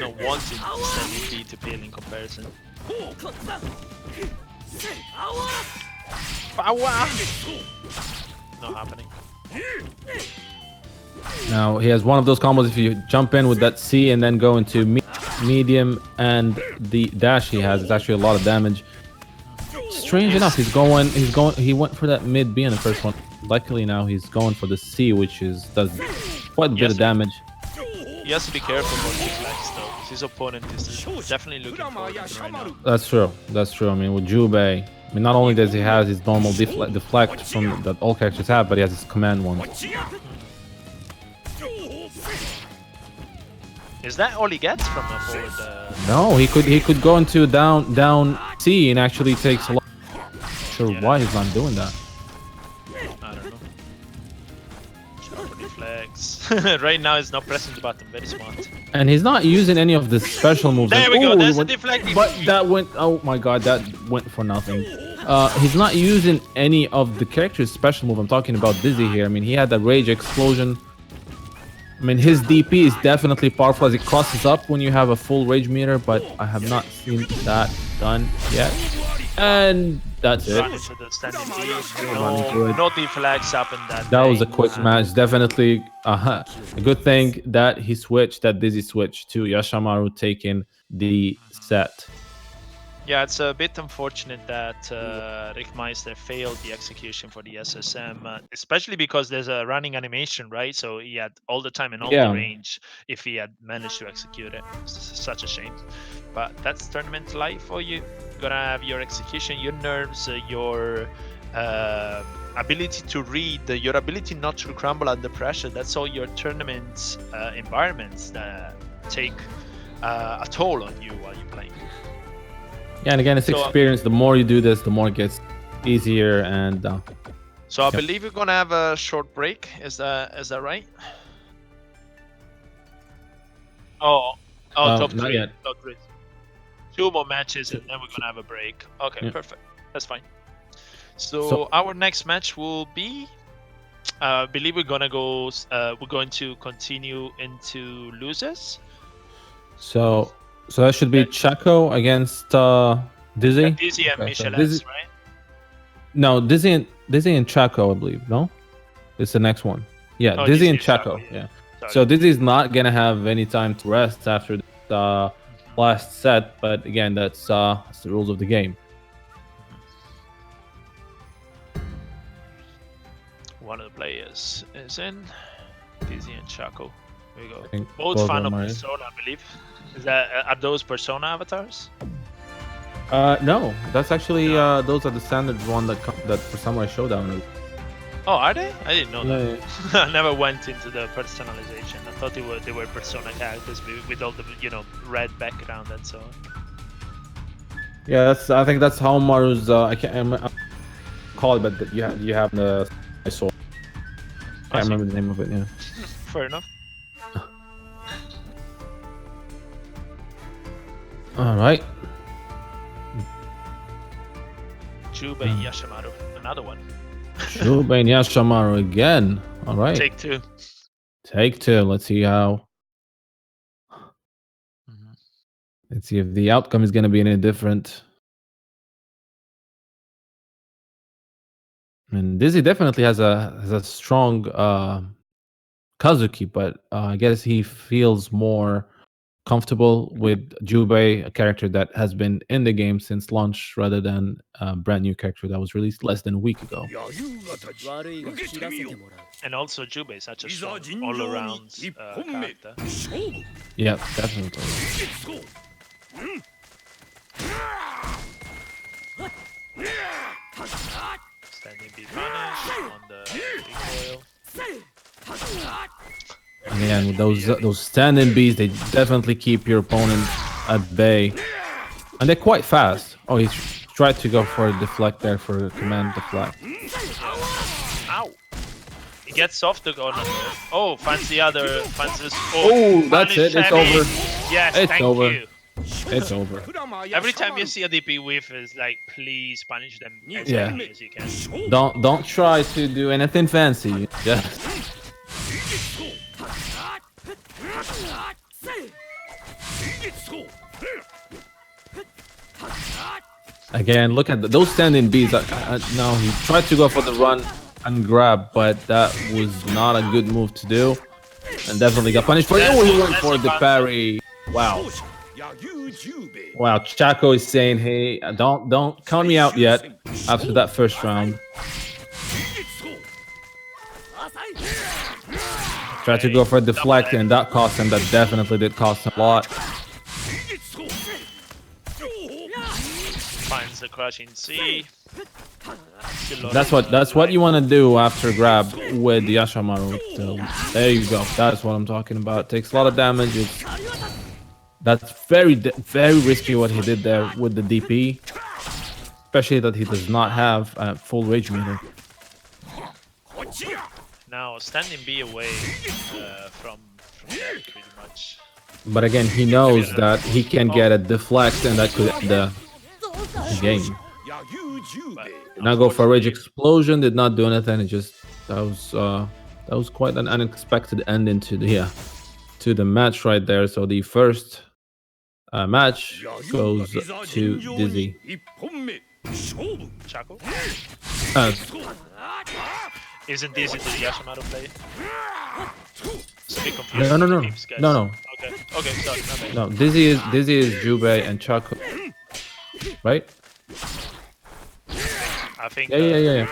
not wanting standing B to pale in comparison. Not happening. Now he has one of those combos. If you jump in with that C and then go into medium and the dash he has, it's actually a lot of damage. Strange enough, he went for that mid B in the first one. Luckily now he's going for the C, which does quite a bit of damage. He has to be careful about deflects though. His opponent is definitely looking for him right now. That's true. I mean, with Jubei, I mean, not only does he have his normal deflect from that all characters have, but he has his command one. Is that all he gets from a forward? No, he could go into down C and actually takes a lot. Not sure why he's not doing that. I don't know. Deflects. Right now he's not pressing the button. Very smart. And he's not using any of the special moves. There we go. That's a deflect. But that went. Oh my god, that went for nothing. He's not using any of the character's special move. I'm talking about Dizzy here. I mean, he had that rage explosion. I mean, his DP is definitely powerful as it crosses up when you have a full rage meter, but I have not seen that done yet. And that's it. No deflects up in that. That was a quick match. Definitely a good thing that Dizzy switched to Yashamaru taking the set. Yeah, it's a bit unfortunate that Rickmeister failed the execution for the SSM, especially because there's a running animation, right? So he had all the time and all the range if he had managed to execute it. It's such a shame. But that's tournament life for you. You're gonna have your execution, your nerves, your ability to read, your ability not to crumble under pressure. That's all your tournament environments that take a toll on you while you're playing. Yeah, and again, it's experience. The more you do this, the more it gets easier. And so I believe we're gonna have a short break. Is that right? Top three. Not yet. Top three. 2 more matches, and then we're gonna have a break. Okay, perfect. That's fine. So our next match will be. I believe we're going to continue into losers. So that should be Chaco against Dizzy. Yeah, Dizzy and Michelet's, right? No, Dizzy and Chaco, I believe. No, it's the next one. Yeah, Dizzy and Chaco. Yeah. So Dizzy's not gonna have any time to rest after the last set, but again, that's the rules of the game. One of the players is in. Dizzy and Chaco. Here we go. I think Both both fan of of them are. Persona, I believe. Are those Persona avatars? No, that's actually No. those are the standard one that for Sunday Showdown. Oh, are they? I didn't know Yeah, that. I never went into the personalization. I thought they were Persona characters with all the red background and so on. yeah. I think that's how Maru's. I can't call it, but you have the I saw. Can't remember the name of it. Yeah. Fair enough. All right. Jubei Yashimaru, another one. Jubei Yashimaru again. All right. Take two. Take two. Let's see how. Let's see if the outcome is going to be any different. And Dizzy definitely has a strong Kazuki, but I guess he feels more comfortable with Jubei, a character that has been in the game since launch, rather than a brand new character that was released less than a week ago. And also Jubei is such a strong all-around character. Yeah, definitely. Standing B punish on the recoil. And again, with those standing Bs, they definitely keep your opponent at bay, and they're quite fast. Oh, he tried to go for a deflect there for a command deflect. Ow! He gets off the gun. Oh, finds this. Oh, that's it. It's over. Yes, it's thank over. you. It's over. Every time you see a DP whiff, is like, please punish them as early as you can. Don't try to do anything fancy. Just. Again, look at those standing Bs. No, he tried to go for the run and grab, but that was not a good move to do, and definitely got punished for it. Oh, he went for the parry. Wow. Wow, Chaco is saying, hey, don't count me out yet after that first round. Tried to go for a deflect, and that cost him. That definitely did cost him a lot. Finds the crushing C. That's what you want to do after grab with the Yashimaru. So there you go. That's what I'm talking about. It takes a lot of damage. That's very risky what he did there with the DP, especially that he does not have a full rage meter. Now standing B away from that pretty much. But again, he knows that he can get a deflect, and that could end the game. Did not go for a rage explosion. Did not do anything. It just that was quite an unexpected ending to the match right there. So the first match goes to Dizzy. Chaco? Isn't Dizzy the Yashimaru player? It's a bit confusing. No. Okay, sorry. No, Dizzy is Jubei and Chaco, right? I think. Yeah. Okay.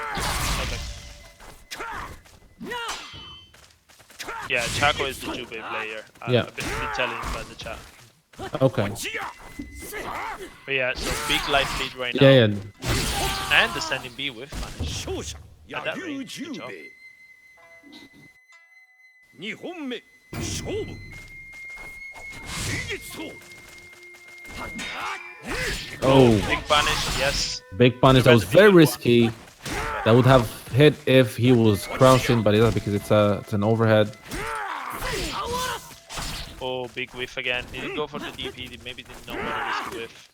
Yeah, Chaco is the Jubei player. I've been telling him about the chat. Okay. But yeah, so big life lead right now. Yeah. And the standing B with punish. At that range, good job. Oh, big punish, yes. big punish. That was very risky. That would have hit if he was crouching, but it's because it's an overhead. Oh, big whiff again. Didn't go for the DP. Maybe didn't know what it was to whiff.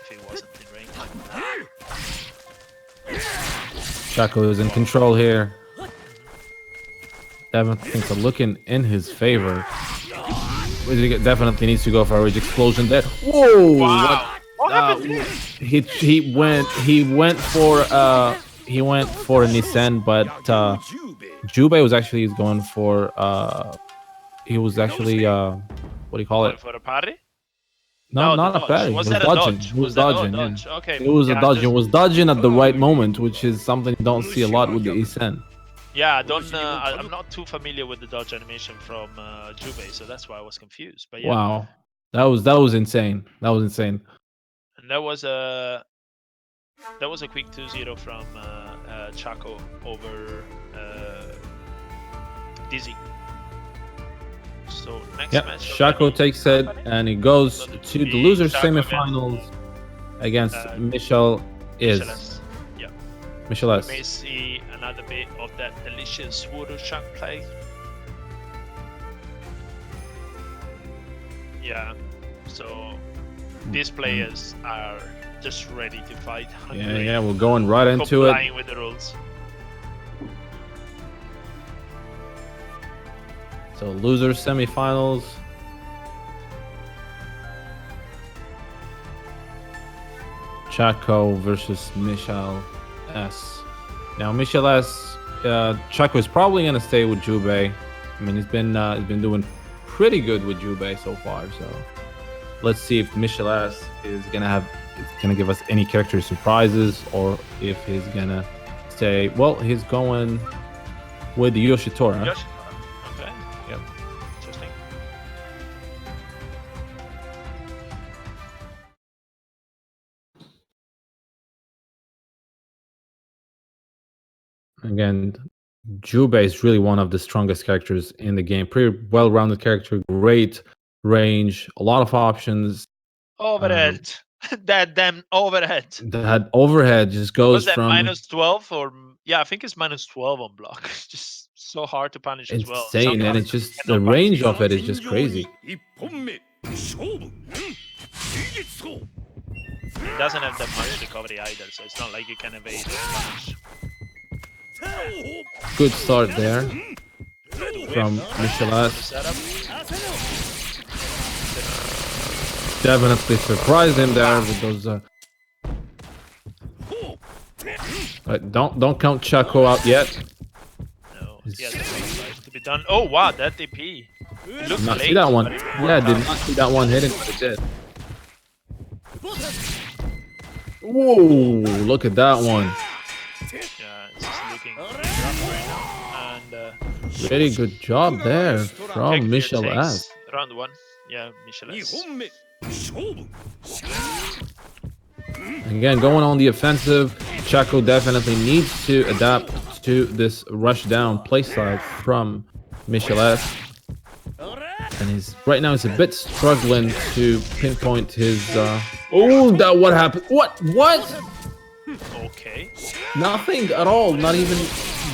If he wasn't in range. Chaco is in control here. Definitely things are looking in his favor. Definitely needs to go for a rage explosion there. Whoa! Wow. What happened there? He went for a Nissan, but Jubei was actually going for what do you call it? For a party? No, the not a dodge. parry. Was He was that a dodging. dodge? He was Was that dodging. Yeah. dodge? Okay. It was a yeah, dodge. It was dodging at the right moment, which is something you don't see a lot with the Isen. Yeah, I don't. I'm not too familiar with the dodge animation from Jubei, so that's why I was confused. But yeah, Wow, that was insane. That was insane. and that was a quick 2-0 from Chaco over Dizzy. So next match. Chaco takes it and he goes to the loser Chaco semifinals against Michel is. Yeah. Michel S. You may see another bit of that delicious voodoo chunk play. Yeah. So these players are just ready to fight. Hungry, Yeah, we're going right into it. complying with the rules. So loser semifinals. Chaco versus Michel S. Now Michel S. Chaco is probably gonna stay with Jubei. I mean, he's been doing pretty good with Jubei so far. So let's see if Michel S. is gonna give us any character surprises, or if he's gonna stay. Well, he's going with the Yoshitora. Okay. Yep. Interesting. Again, Jubei is really one of the strongest characters in the game. Pretty well-rounded character, great range, a lot of options. Overhead. That damn overhead. That overhead just goes Was that from -12 or yeah? I think it's -12 on block. Just so hard to punish as well. insane, and it's just the range of it is just crazy. It doesn't have that much recovery either, so it's not like you can evade or punish. Good start there from Michel S. Definitely surprised him there with those. But don't count Chaco out yet. No, he has a big life to be done. Oh wow, that DP. It looked Did not late, see that one. but it Yeah, did not see that one hitting, but it did. Whoa! Look at that one. Yeah, it's just looking rough right now. And Very good job there from Michel S. Round 1. Yeah, Michel S. Again, going on the offensive, Chaco definitely needs to adapt to this rush down playstyle from Michel S. And he's right now he's a bit struggling to pinpoint his. Oh, that what happened? What? Okay. Nothing at all. Not even.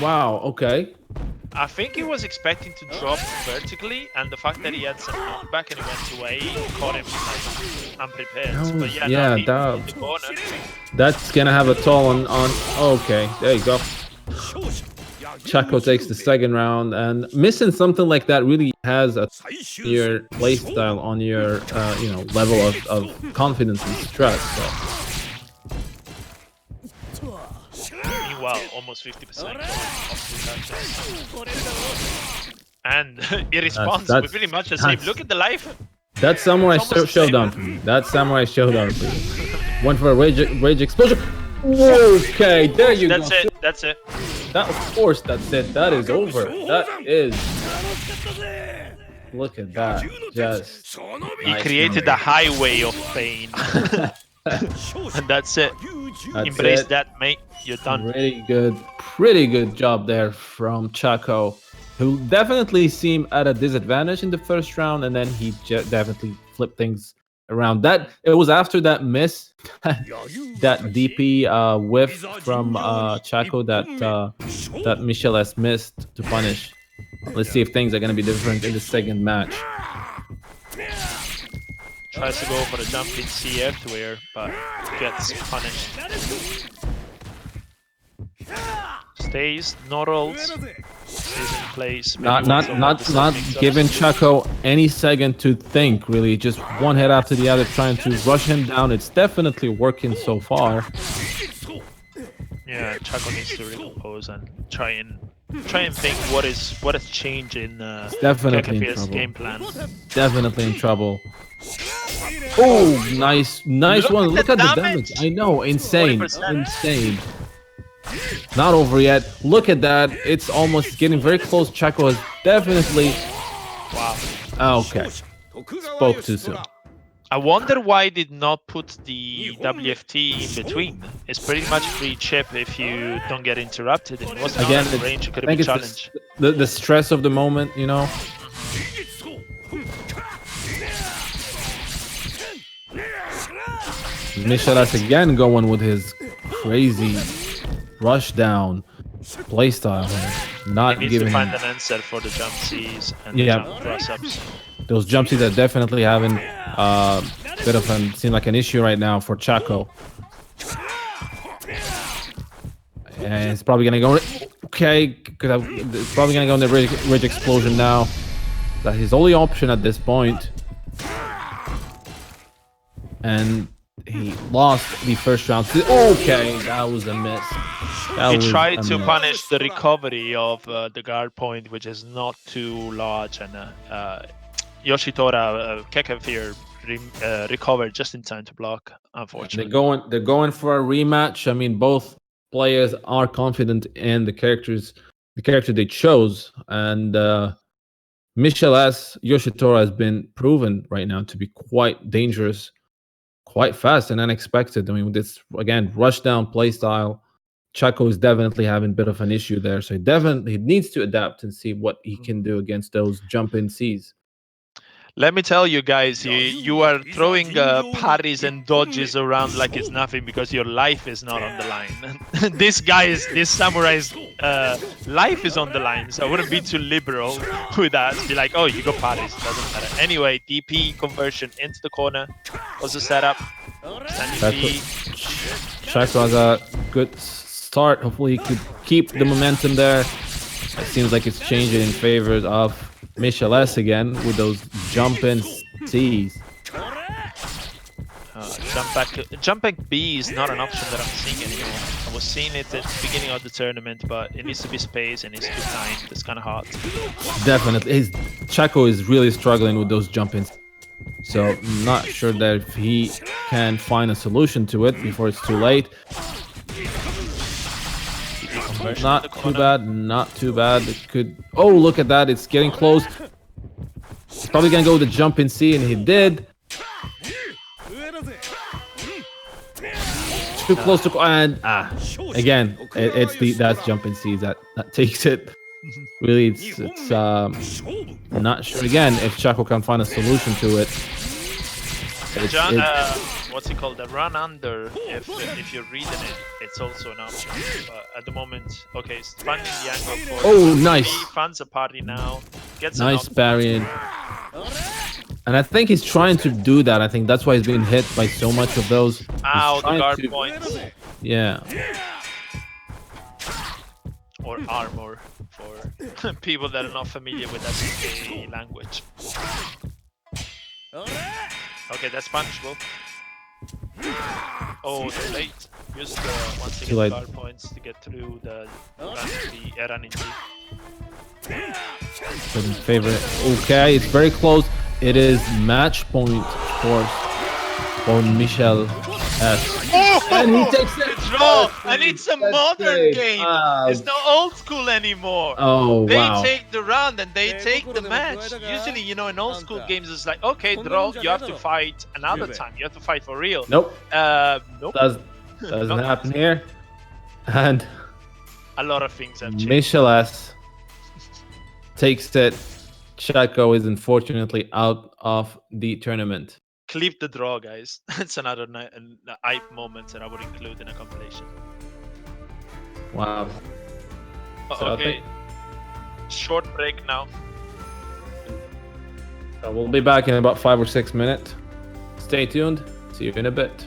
Wow. Okay. I think he was expecting to drop vertically, and the fact that he had some knockback and he went away caught him like, unprepared. But yeah, no, he hit the corner. That's gonna have a toll on. Okay, there you go. Chaco takes the second round, and missing something like that really has a your playstyle on your level of confidence and stress. So. Meanwhile, almost 50%. And he responds with pretty much the same. Look at the life. That's Samurai Showdown for me. That's Samurai Showdown for you. Went for a rage explosion. Okay, there you go. That's it. That, of course, that's it. That is over. That is. Look at that. Just. He created a highway of pain. And that's it. Embrace that, mate. You're done. Pretty good job there from Chaco, who definitely seemed at a disadvantage in the first round, and then he definitely flipped things around. That it was after that miss, that DP whiff from Chaco that Michel S missed to punish. Let's see if things are gonna be different in the second match. Tries to go for the jump in CF to air, but gets punished. Stays, no rolls. Stays in place. Not giving Chaco any second to think, really. Just one hit after the other, trying to rush him down. It's definitely working so far. Yeah, Chaco needs to recompose and try and think what has changed in definitely in Kakafia's trouble. game plan. Definitely in trouble. Oh, nice Look one. at Look the at the damage. damage. I know, insane, 40%. insane. Not over yet. Look at that. It's almost getting very close. Chaco has definitely. Wow. Okay. Spoke too soon. I wonder why did not put the WFT in between. It's pretty much free chip if you don't get interrupted. And it was not Again, out of range. It could I have think been it's challenged. the stress of the moment, you know. Michelas again going with his crazy rush down playstyle here. Not He needs giving to find him an answer for the jump Cs and Yeah. jump cross-ups. those jump seats are definitely having bit of seem like an issue right now for Chaco. And it's probably gonna go. Okay, because it's probably gonna go in the ridge explosion now. That's his only option at this point. And he lost the first round. Okay, that was a miss. He tried to punish the recovery of the guard point, which is not too large, and Yoshitora Kekafir recovered just in time to block. Unfortunately, They're going for a rematch. I mean, both players are confident in the character they chose, and Michelas Yoshitora has been proven right now to be quite dangerous, quite fast and unexpected. I mean, with this again rush down play style, Chaco is definitely having a bit of an issue there. So he needs to adapt and see what he can do against those jump in Cs. let me tell you guys, you are throwing parries and dodges around like it's nothing because your life is not on the line. This samurai's life is on the line, so I wouldn't be too liberal with that. Be like, oh, you got parries, doesn't matter. Anyway, DP conversion into the corner was the setup. Chaco has a good start. Hopefully, he could keep the momentum there. It seems like it's changing in favor of Michelas again with those jump-in Cs. Jump back B is not an option that I'm seeing anymore. I was seeing it at the beginning of the tournament, but it needs to be space, it needs to be timed. It's kind of hard. Definitely. Chaco is really struggling with those jump-ins. So I'm not sure that if he can find a solution to it before it's too late. Not too bad, not too bad. It could. Oh, look at that! It's getting close. He's probably gonna go with the jump in C, and he did. Too close to and again, it's that's jump in C that takes it. Really, it's not sure again if Chaco can find a solution to it. What's it called? The run under. If you're reading it, it's also an option. But at the moment, okay, it's finding the angle for. Oh, nice! He finds a party now. Gets nice parrying. And I think he's trying to do that. I think that's why he's being hit by so much of those. Ow, the guard points. Yeah. Or armor for people that are not familiar with SNK language. Okay, that's punishable. Oh, too late. Use the once again guard points to get through the running T. In favor. Okay, it's very close. It is match point for Michel S. Oh, and he takes it. Draw, and it's a modern game. It's not old school anymore. Oh, wow. They take the round and they take the match. Usually, you know, in old school games, it's like, okay, draw, you have to fight another time. You have to fight for real. Nope. Nope. Doesn't happen here. And a lot of things have changed. Michelas takes it. Chaco is unfortunately out of the tournament. Clip the draw, guys. It's another hype moment that I would include in a compilation. Wow. So okay. Short break now. So we'll be back in about 5 or 6 minutes. Stay tuned. See you in a bit.